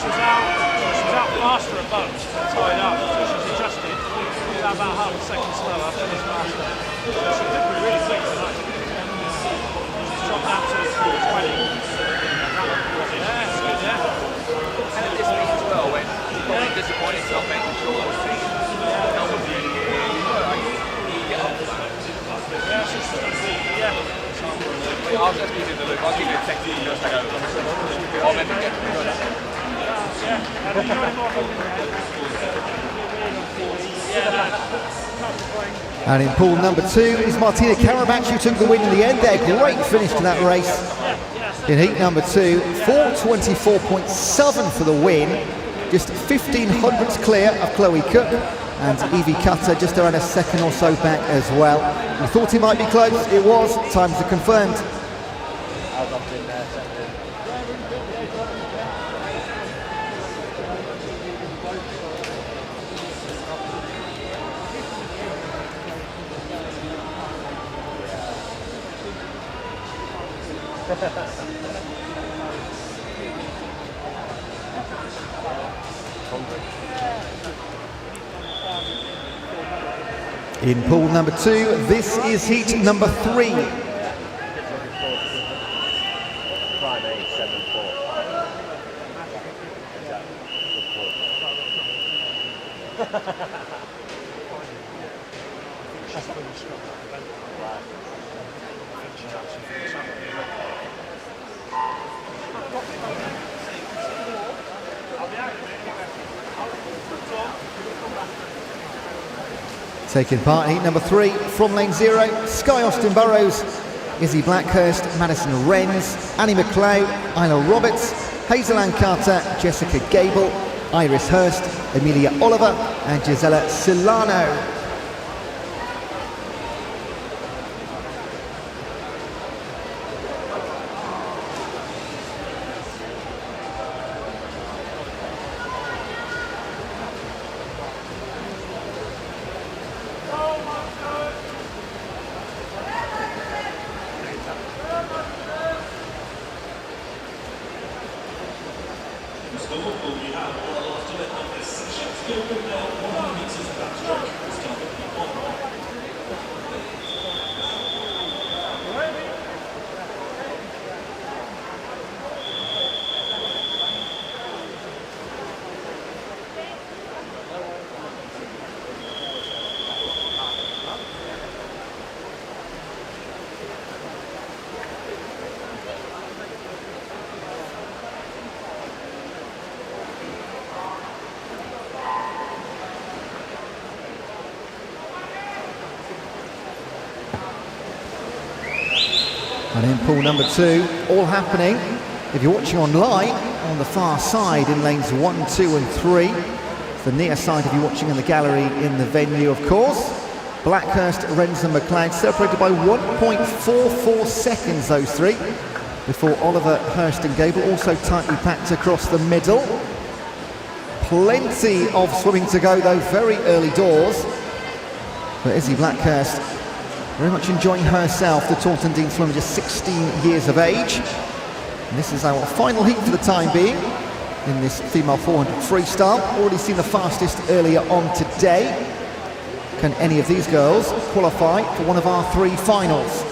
She's out faster at boats, tied up, so she's adjusted. She's out about half a second slower, finished faster. So she could be really quick tonight. She's dropped down to 20. Yeah, it's good, yeah. And at this meet as well, when she's probably disappointed to not make the short team. That would be get up to that. Yeah, she's yeah. I'll just give you the loop. I'll give you a text if you just take over. I'll let me get And in pool number 2 is Martina Karabach, who took the win in the end there. Great finish to that race. In heat number 2, 4:24.7 for the win. Just 1500ths clear of Chloe Cook. And Evie Cutter just around a second or so back as well. We thought it might be close. It was. Times are confirmed. In pool number 2, this is heat number 3. Taking part in heat number 3 from lane 0, Sky Austin Burrows, Izzy Blackhurst, Madison Wrens, Annie McLeod, Isla Roberts, Hazel Ann Carter, Jessica Gable, Iris Hurst, Amelia Oliver and Gisela Silano. And in pool number 2, all happening, if you're watching online, on the far side in lanes 1, 2 and 3. The near side if you're watching in the gallery in the venue, of course. Blackhurst, Wrens and McLeod separated by 1.44 seconds, those three, before Oliver, Hurst and Gable also tightly packed across the middle. Plenty of swimming to go though, very early doors. But Izzy Blackhurst very much enjoying herself, the Taunton Dean swimmer, just 16 years of age. And this is our final heat for the time being in this female 400 freestyle. Already seen the fastest earlier on today. Can any of these girls qualify for one of our 3 finals?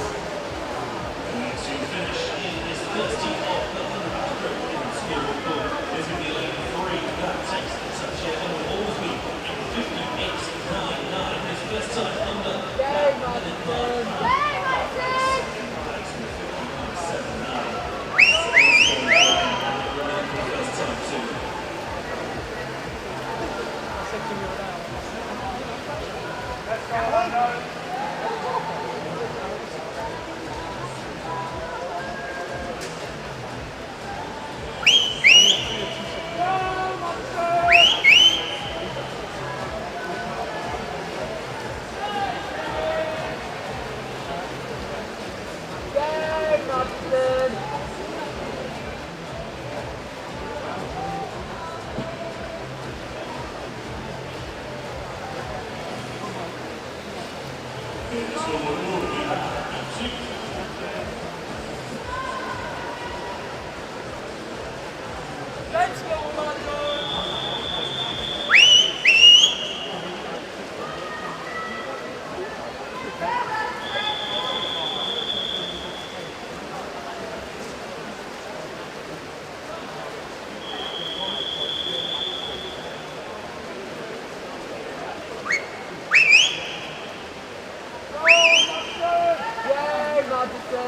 Yes,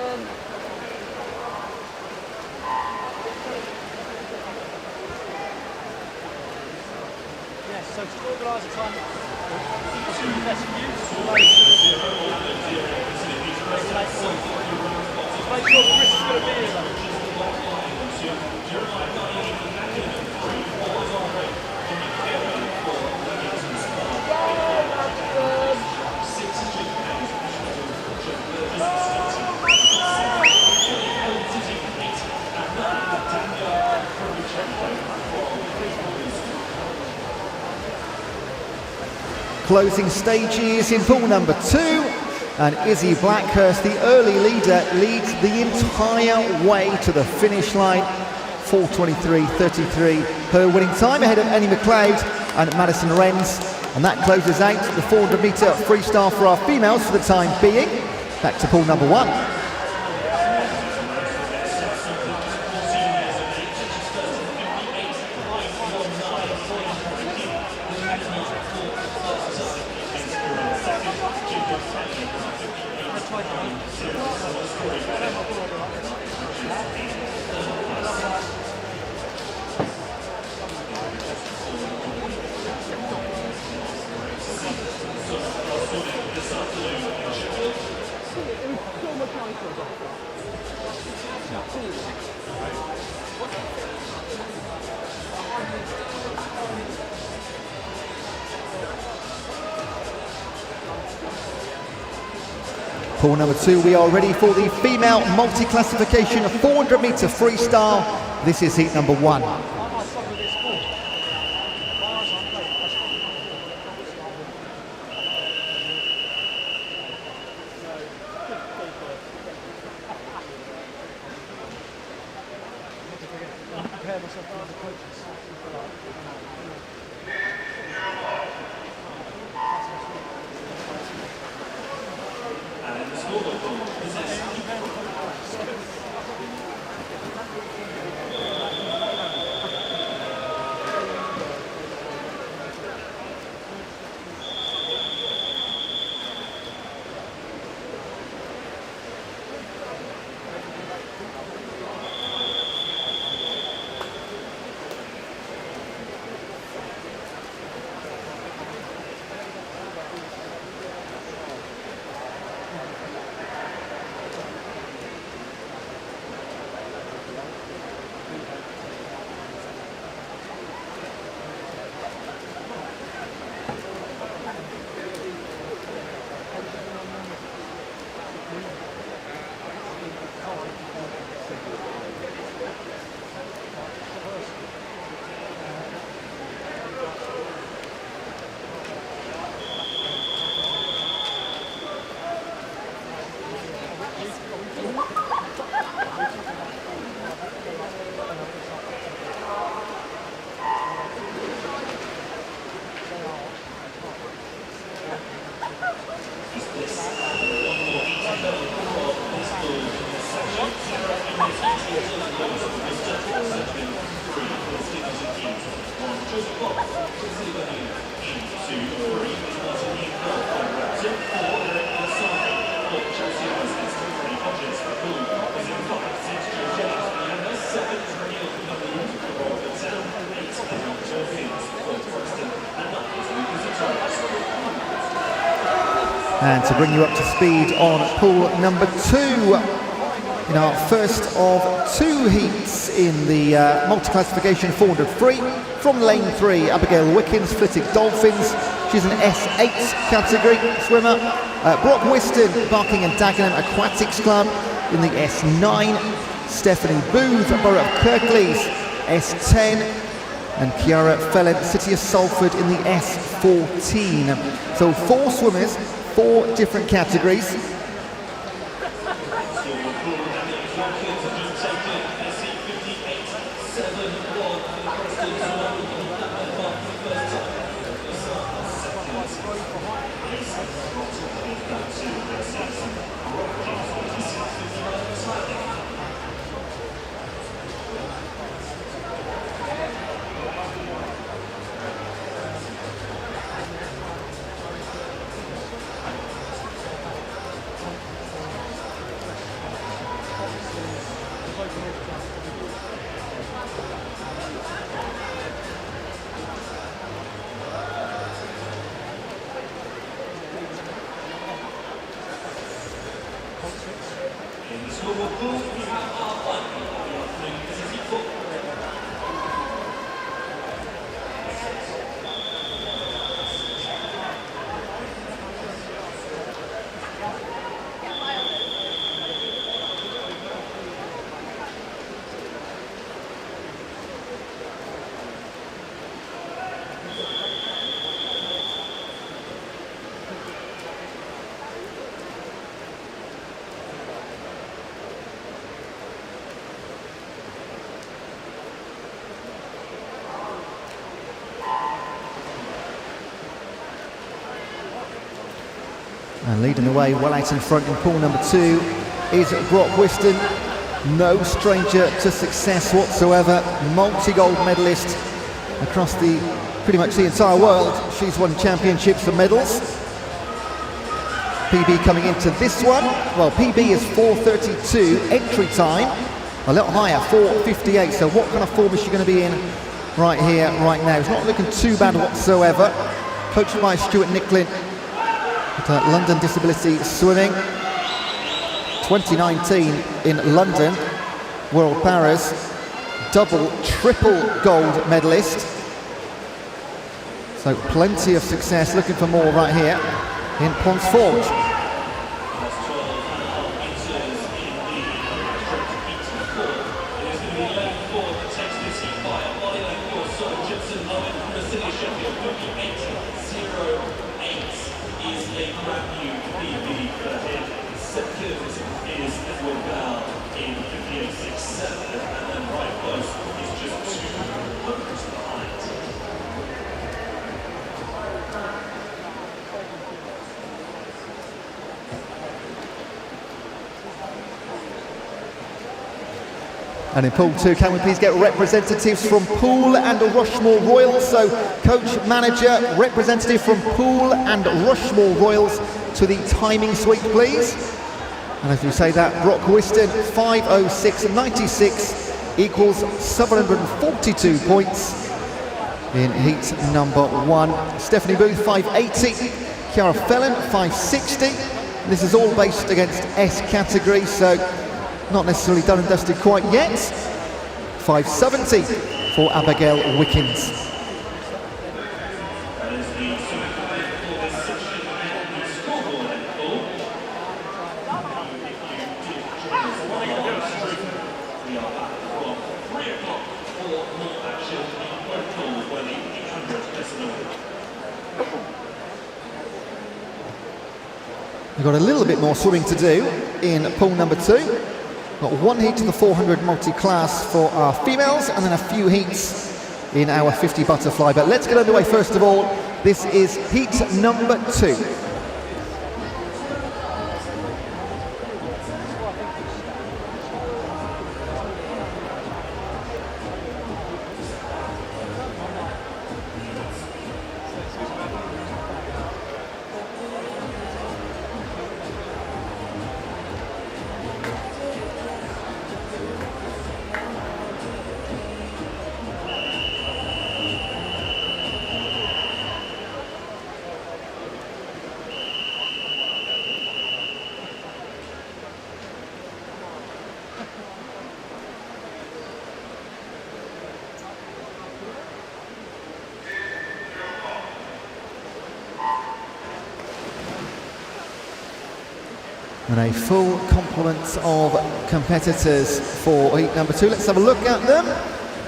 so to organise a time, best view, make sure Chris is going to be here. Closing stages in pool number 2, and Izzy Blackhurst, the early leader, leads the entire way to the finish line. 4:23.33 her winning time, ahead of Annie McLeod and Madison Renz, and that closes out the 400 metre freestyle for our females for the time being. Back to pool number 1. Pool number 2, we are ready for the female multi-classification 400 metre freestyle. This is heat number 1. And to bring you up to speed on pool number 2, in our first of 2 heats in the multi-classification 400 free, from lane 3, Abigail Wickens, Flitwick Dolphins. She's an S8 category swimmer. Brock Whiston, Barking and Dagenham Aquatics Club in the S9. Stephanie Booth, Borough of Kirklees, S10. And Kiara Felland, City of Salford in the S14. So 4 swimmers, 4 different categories. In the scoreboard pool, we have R1. We are playing Mississippi football. And leading the way well out in front in pool number 2 is Brock Whiston. No stranger to success whatsoever. Multi-gold medalist across pretty much the entire world. She's won championships and medals. PB coming into this one. Well, PB is 4:32 entry time. A little higher, 4:58. So what kind of form is she going to be in right here, right now? It's not looking too bad whatsoever. Coached by Stuart Nicklin at London Disability Swimming. 2019 in London, World Paras, double, triple gold medalist. So plenty of success, looking for more right here in Ponds Forge. And in pool 2, can we please get representatives from Poole and Rushmore Royals? So coach, manager, representative from Poole and Rushmore Royals to the timing suite, please. And as we say that, Brock Whiston, 5:06.96 equals 742 points in heat number 1. Stephanie Booth, 5:80. Ciara Felon, 5:60. This is all based against S category, so not necessarily done and dusted quite yet. 5:70 for Abigail Wickens. We've got a little bit more swimming to do in pool number 2. Got one heat to the 400 multi-class for our females, and then a few heats in our 50 butterfly. But let's get underway first of all. This is heat number 2. And a full complement of competitors for heat number 2. Let's have a look at them.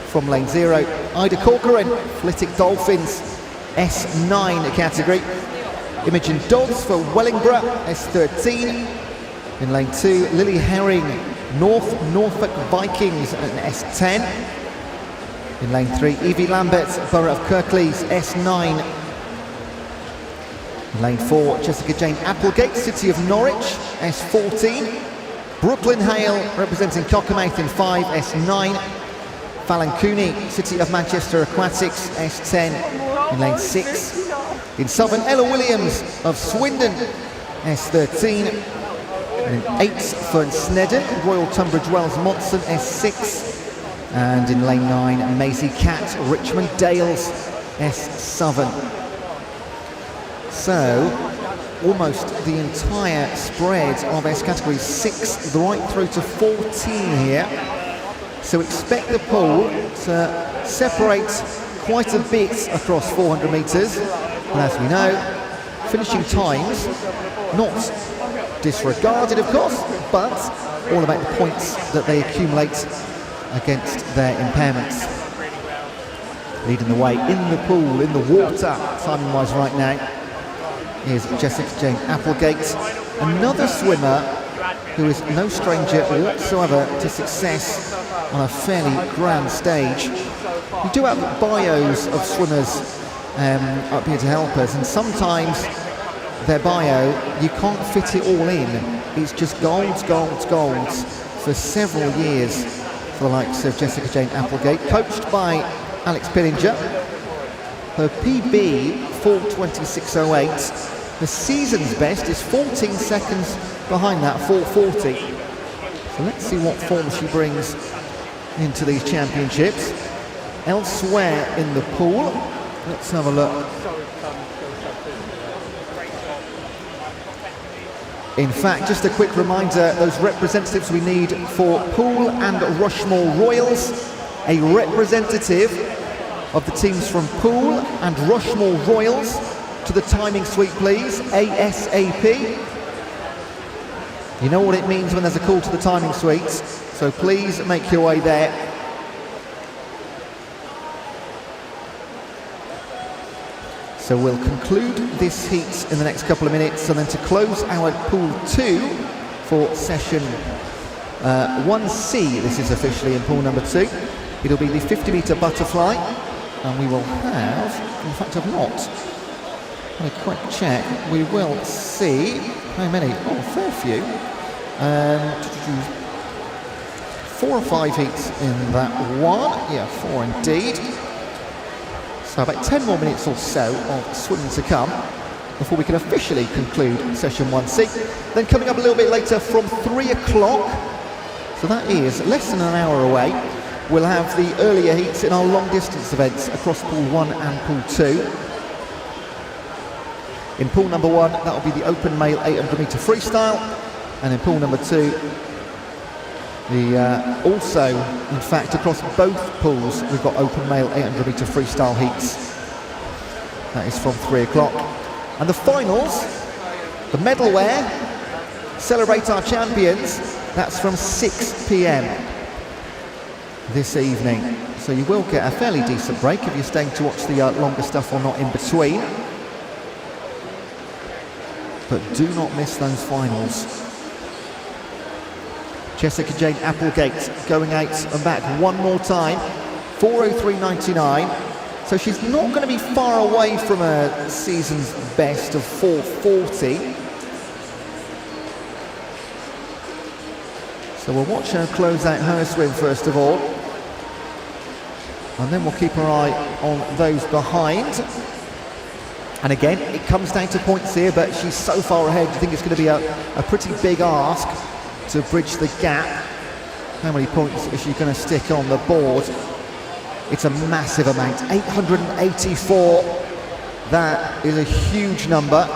From lane 0, Ida Corcoran, Flitwick Dolphins, S9 category. Imogen Dodds for Wellingborough, S13. In lane 2, Lily Herring, Norfolk Vikings, an S10. In lane 3, Evie Lambert, Borough of Kirklees, S9. In lane 4, Jessica Jane Applegate, City of Norwich, S14. Brooklyn Hale, representing Cockermouth in 5, S9. Fallon Cooney, City of Manchester Aquatics, S10. In lane 6. In Southern, Ella Williams of Swindon, S13. And in 8, Fern Snedden, Royal Tunbridge Wells Monson, S6. And in lane 9, Maisie Catt, Richmond Dales, S7. So, almost the entire spread of S categories, 6 right through to 14 here. So expect the pool to separate quite a bit across 400 metres. And as we know, finishing times, not disregarded of course, but all about the points that they accumulate against their impairments. Leading the way in the pool, in the water, timing-wise right now, is Jessica Jane Applegate, another swimmer who is no stranger whatsoever to success on a fairly grand stage. We do have bios of swimmers up here to help us, and sometimes their bio, you can't fit it all in. It's just golds for several years for the likes of Jessica Jane Applegate, coached by Alex Pillinger. Her PB, 4:26.08. The season's best is 14 seconds behind that, 4:40. So let's see what form she brings into these championships. Elsewhere in the pool, let's have a look. In fact, just a quick reminder, those representatives we need for Poole and Rushmore Royals, a representative of the teams from Poole and Rushmore Royals to the timing suite, please, ASAP. You know what it means when there's a call to the timing suites, so please make your way there. So we'll conclude this heat in the next couple of minutes, and then to close our pool 2 for session 1C, this is officially in pool number 2, it'll be the 50-metre butterfly, and we will have, in fact I've not had a quick check, we will see how many, oh, a fair few, 4 or 5 heats in that one, yeah, 4 indeed. So about 10 more minutes or so of swimming to come before we can officially conclude session 1C. Then coming up a little bit later from 3 o'clock, so that is less than an hour away, we'll have the earlier heats in our long distance events across pool 1 and pool 2. In pool number 1, that'll be the open male 800 metre freestyle, and in pool number 2, also, in fact, across both pools, we've got open male 800 metre freestyle heats. That is from 3 o'clock. And the finals, the medalware, celebrate our champions, that's from 6 p.m. this evening. So you will get a fairly decent break if you're staying to watch the longer stuff or not in between. But do not miss those finals. Jessica Jane Applegate going out and back one more time, 4:03.99. So she's not going to be far away from a season's best of 4:40. So we'll watch her close out her swim first of all. And then we'll keep our eye on those behind. And again, it comes down to points here, but she's so far ahead, I think it's going to be a pretty big ask to bridge the gap. How many points is she going to stick on the board? It's a massive amount, 884. That is a huge number,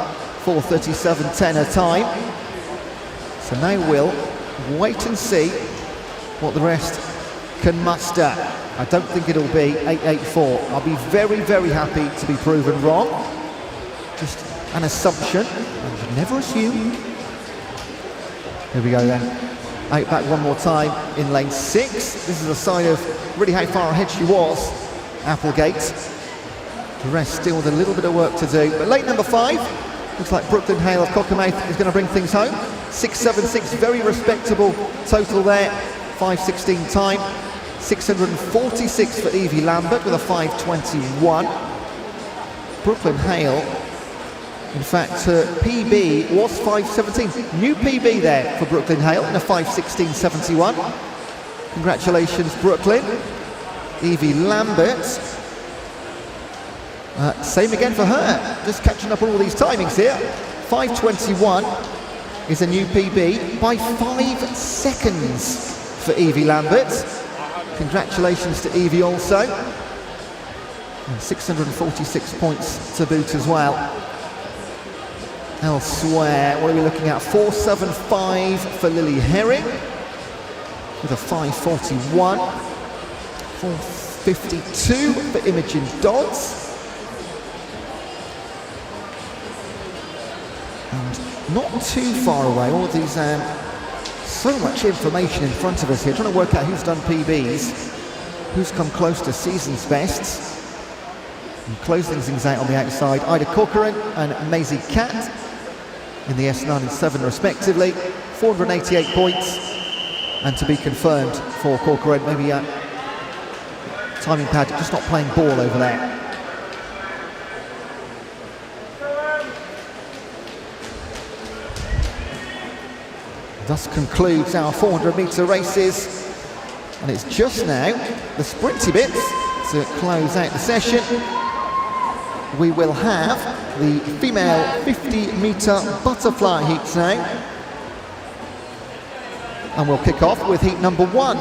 4:37.10 her time. So now we'll wait and see what the rest can muster. I don't think it'll be 884. I'll be very, very happy to be proven wrong. Just an assumption, and you never assume. Here we go then. Out back one more time in lane 6. This is a sign of really how far ahead she was, Applegate. The rest still with a little bit of work to do. But lane number 5, looks like Brooklyn Hale of Cockermouth is going to bring things home. 6.76, very respectable total there. 5:16 time. 646 for Evie Lambert with a 5:21. Brooklyn Hale, in fact, her PB was 5:17. New PB there for Brooklyn Hale in a 5:16.71. Congratulations, Brooklyn. Evie Lambert, same again for her. Just catching up on all these timings here. 5:21 is a new PB by 5 seconds for Evie Lambert. Congratulations to Evie also. And 646 points to boot as well. Elsewhere, what are we looking at? 4.75 for Lily Herring with a 5.41. 4.52 for Imogen Dodds. And not too far away, all of these, so much information in front of us here, trying to work out who's done PBs, who's come close to season's bests. And closing things out on the outside, Ida Corcoran and Maisie Catt in the S9 and 7 respectively. 488 points, and to be confirmed for Corcoran, maybe timing pad just not playing ball over there. Thus concludes our 400-metre races, and it's just now the sprinty bits to close out the session. We will have the female 50-metre butterfly heats now, and we'll kick off with heat number 1.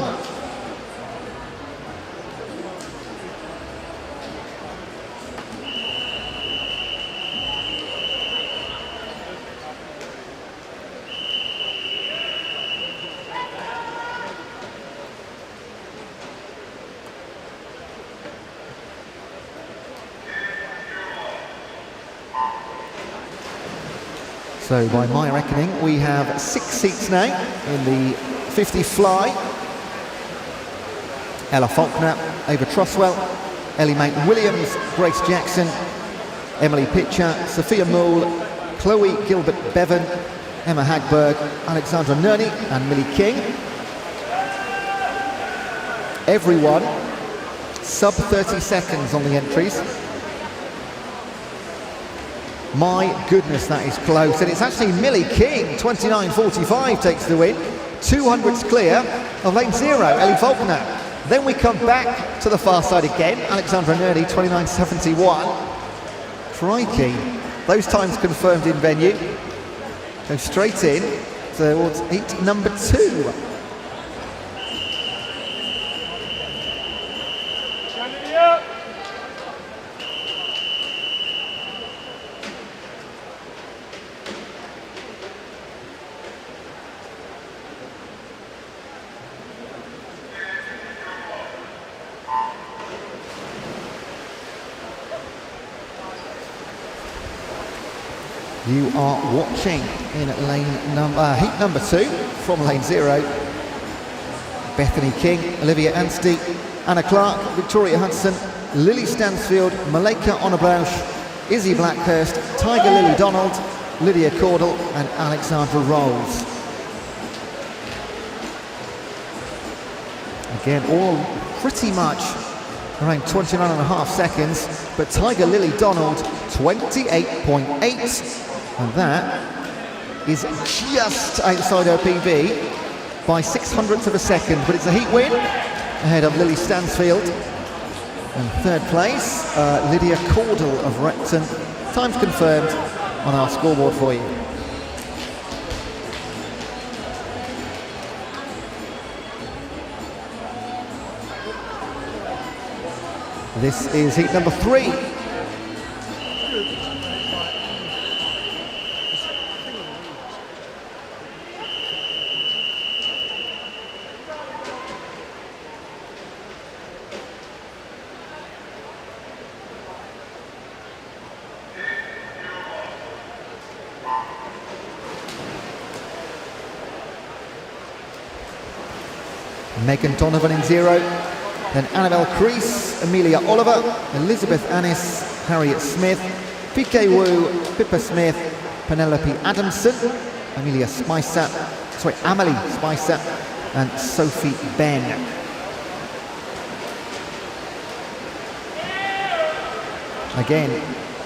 So by my reckoning, we have 6 seats now in the 50 fly. Ella Faulkner, Ava Truswell, Ellie Mount-Williams, Grace Jackson, Emily Pitcher, Sophia Moule, Chloe Gilbert-Bevan, Emma Hagberg, Alexandra Nerney and Millie King. Everyone sub 30 seconds on the entries. My goodness, that is close. And it's actually Millie King, 29.45 takes the win. 200s clear of lane 0, Ellie Faulkner. Then we come back to the far side again. Alexandra Nerney, 29.71. Crikey. Those times confirmed in venue. Go straight in towards heat number 2. You are watching in heat number 2 from lane 0. Bethany King, Olivia Anstey, Anna Clark, Victoria Hudson, Lily Stansfield, Malika Honorbausch, Izzy Blackhurst, Tiger Lily Donald, Lydia Caudle and Alexandra Rolls. Again, all pretty much around 29.5 seconds, but Tiger Lily Donald 28.8. And that is just outside her PB by 600ths of a second, but it's a heat win ahead of Lily Stansfield. And third place, Lydia Caudle of Repton. Times confirmed on our scoreboard for you. This is heat number 3. Megan Donovan in 0, then Annabelle Crease, Amelia Oliver, Elizabeth Annis, Harriet Smith, PK Wu, Pippa Smith, Penelope Adamson, Amelie Spicer, and Sophie Ben. Again,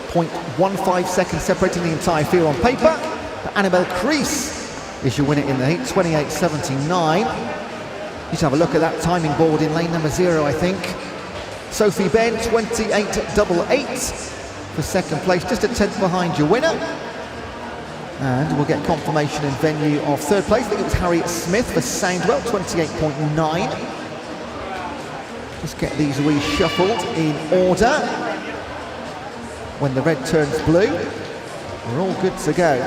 0.15 seconds separating the entire field on paper, but Annabelle Crease is your winner in the heat, 28.79. You should have a look at that timing board in lane number 0, I think. Sophie Ben, 28.88 for second place, just a tenth behind your winner. And we'll get confirmation in venue of third place. I think it was Harriet Smith for Soundwell, 28.9. Just get these reshuffled in order when the red turns blue. We're all good to go.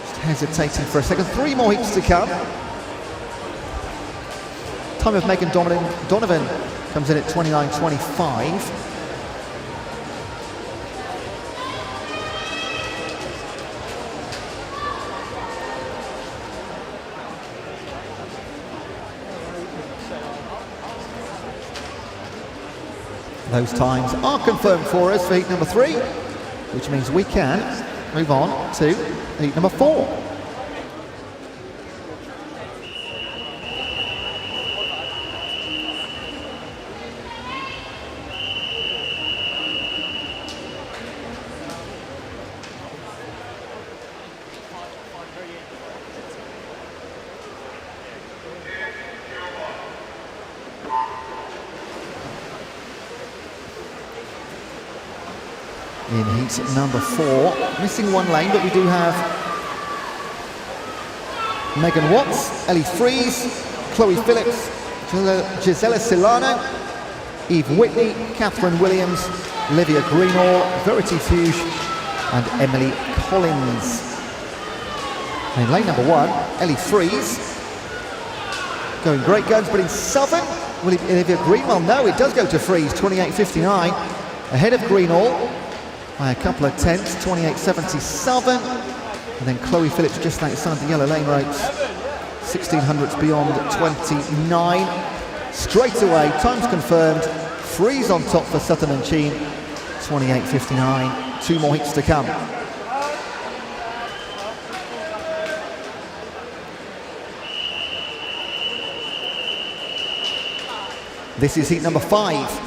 Just hesitating for a second. 3 more heats to come. Time of Megan Donovan comes in at 29.25. Those times are confirmed for us for heat number 3, which means we can move on to heat number 4. In heat number 4, missing 1 lane, but we do have Megan Watts, Ellie Fries, Chloe Phillips, Gisela Silano, Eve Whitney, Catherine Williams, Olivia Greenall, Verity Fuge, and Emily Collins. And in lane number 1, Ellie Fries, going great guns, but in Southern, will Olivia Greenall? No, it does go to Fries, 28.59, ahead of Greenall by a couple of tenths, 28.77, and then Chloe Phillips just outside the yellow lane ropes, 1600ths beyond 29. Straight away, times confirmed, Fries on top for Sutton and Cheen, 28.59, 2 more heats to come. This is heat number 5.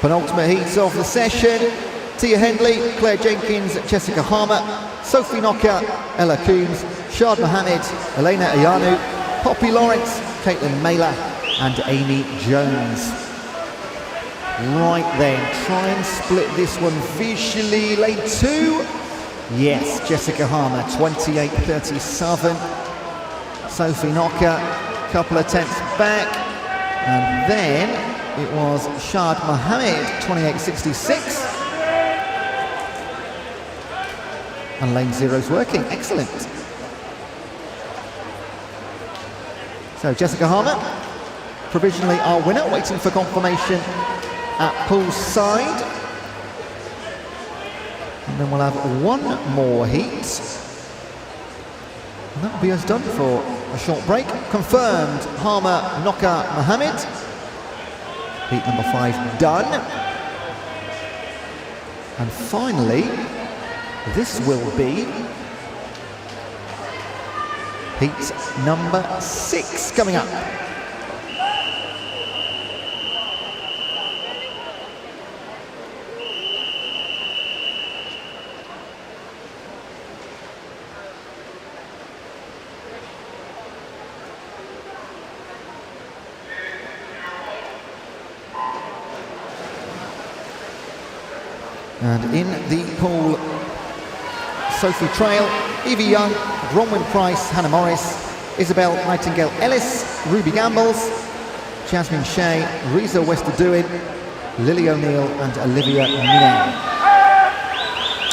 Penultimate heats of the session. Tia Hendley, Claire Jenkins, Jessica Harmer, Sophie Knocker, Ella Coombs, Shad Mohammed, Elena Ayanu, Poppy Lawrence, Caitlin Mailer, and Amy Jones. Right then, try and split this one visually. Lane 2. Yes, Jessica Harmer, 28.37. Sophie Knocker, couple of tenths back. And then it was Shad Mohammed, 28.66. And lane 0's working, excellent. So Jessica Harmer, provisionally our winner, waiting for confirmation at pool side. And then we'll have 1 more heat. And that'll be us done for a short break. Confirmed, Harmer, Knocker, Mohammed. Heat number 5 done. And finally, this will be heat number 6 coming up. And in the pool, Sophie Trail, Evie Young, Bronwyn Price, Hannah Morris, Isabel Nightingale Ellis, Ruby Gambles, Jasmine Shea, Reza Westerduin, Lily O'Neill, and Olivia Minay.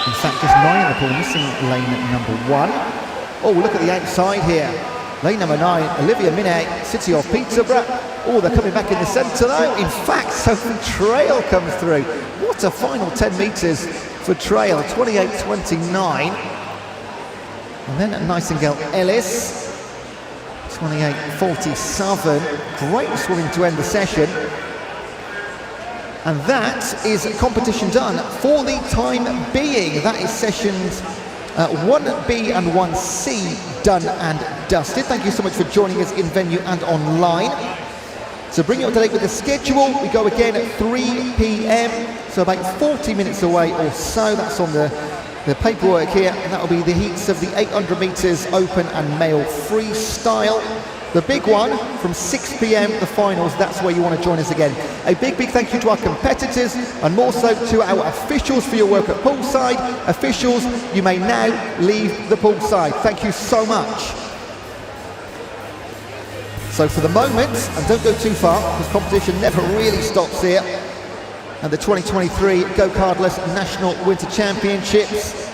In fact, just 9 in the pool, missing lane number 1. Oh, look at the outside here. Lane number 9, Olivia Minay, City of Peterborough. Oh, they're coming back in the centre though. In fact, Sophie Trail comes through. What a final 10 metres for Trail, 28.29. And then Nightingale Ellis, 28.47. Great swimming to end the session. And that is competition done for the time being. That is sessions 1B and 1C done and dusted. Thank you so much for joining us in venue and online. So bring you up to date with the schedule. We go again at 3 p.m, so about 40 minutes away or so. That's on the paperwork here, and that will be the heats of the 800 metres open and male freestyle. The big one from 6 p.m, the finals, that's where you want to join us again. A big thank you to our competitors and more so to our officials for your work at poolside. Officials, you may now leave the poolside. Thank you so much. So for the moment, and don't go too far, because competition never really stops here, and the 2023 GoCardless National Winter Championships.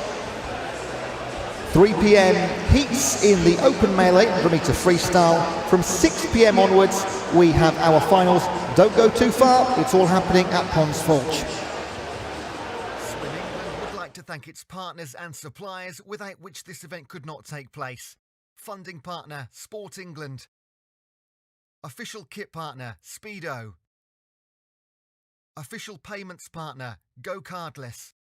3 p.m. heats in the open melee, 100-meter freestyle. From 6 p.m. onwards, we have our finals. Don't go too far, it's all happening at Ponds Forge. Swim England would like to thank its partners and suppliers without which this event could not take place. Funding partner, Sport England. Official kit partner, Speedo. Official payments partner, GoCardless.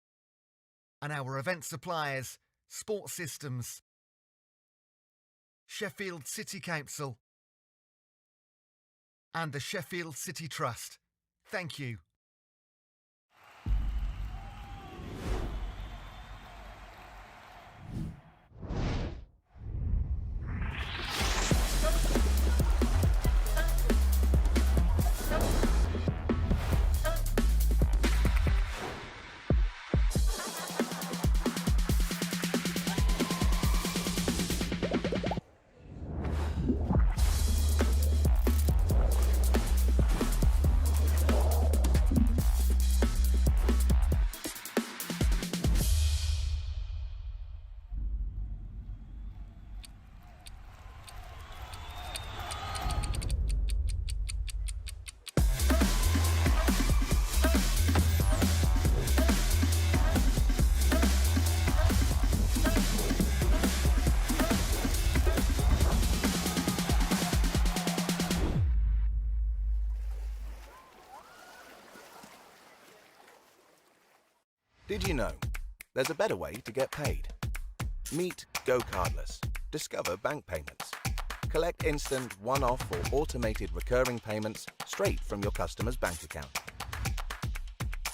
And our event suppliers, Sport Systems, Sheffield City Council, and the Sheffield City Trust. Thank you. Did you know there's a better way to get paid? Meet GoCardless. Discover bank payments. Collect instant, one-off or automated recurring payments straight from your customer's bank account.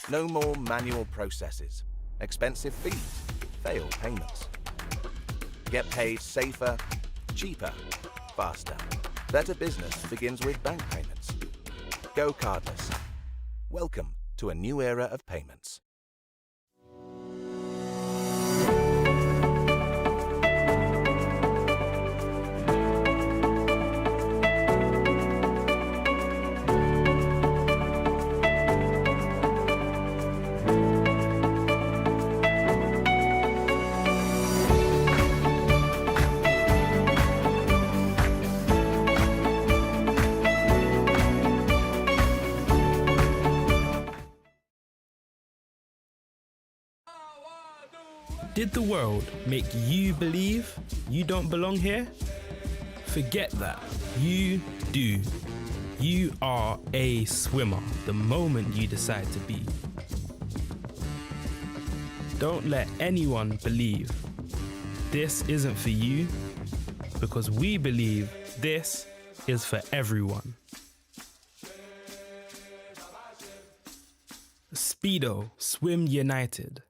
No more manual processes, expensive fees, failed payments. Get paid safer, cheaper, faster. Better business begins with bank payments. GoCardless. Welcome to a new era of payments. Did the world make you believe you don't belong here? Forget that. You do. You are a swimmer the moment you decide to be. Don't let anyone believe this isn't for you, because we believe this is for everyone. Speedo, swim united.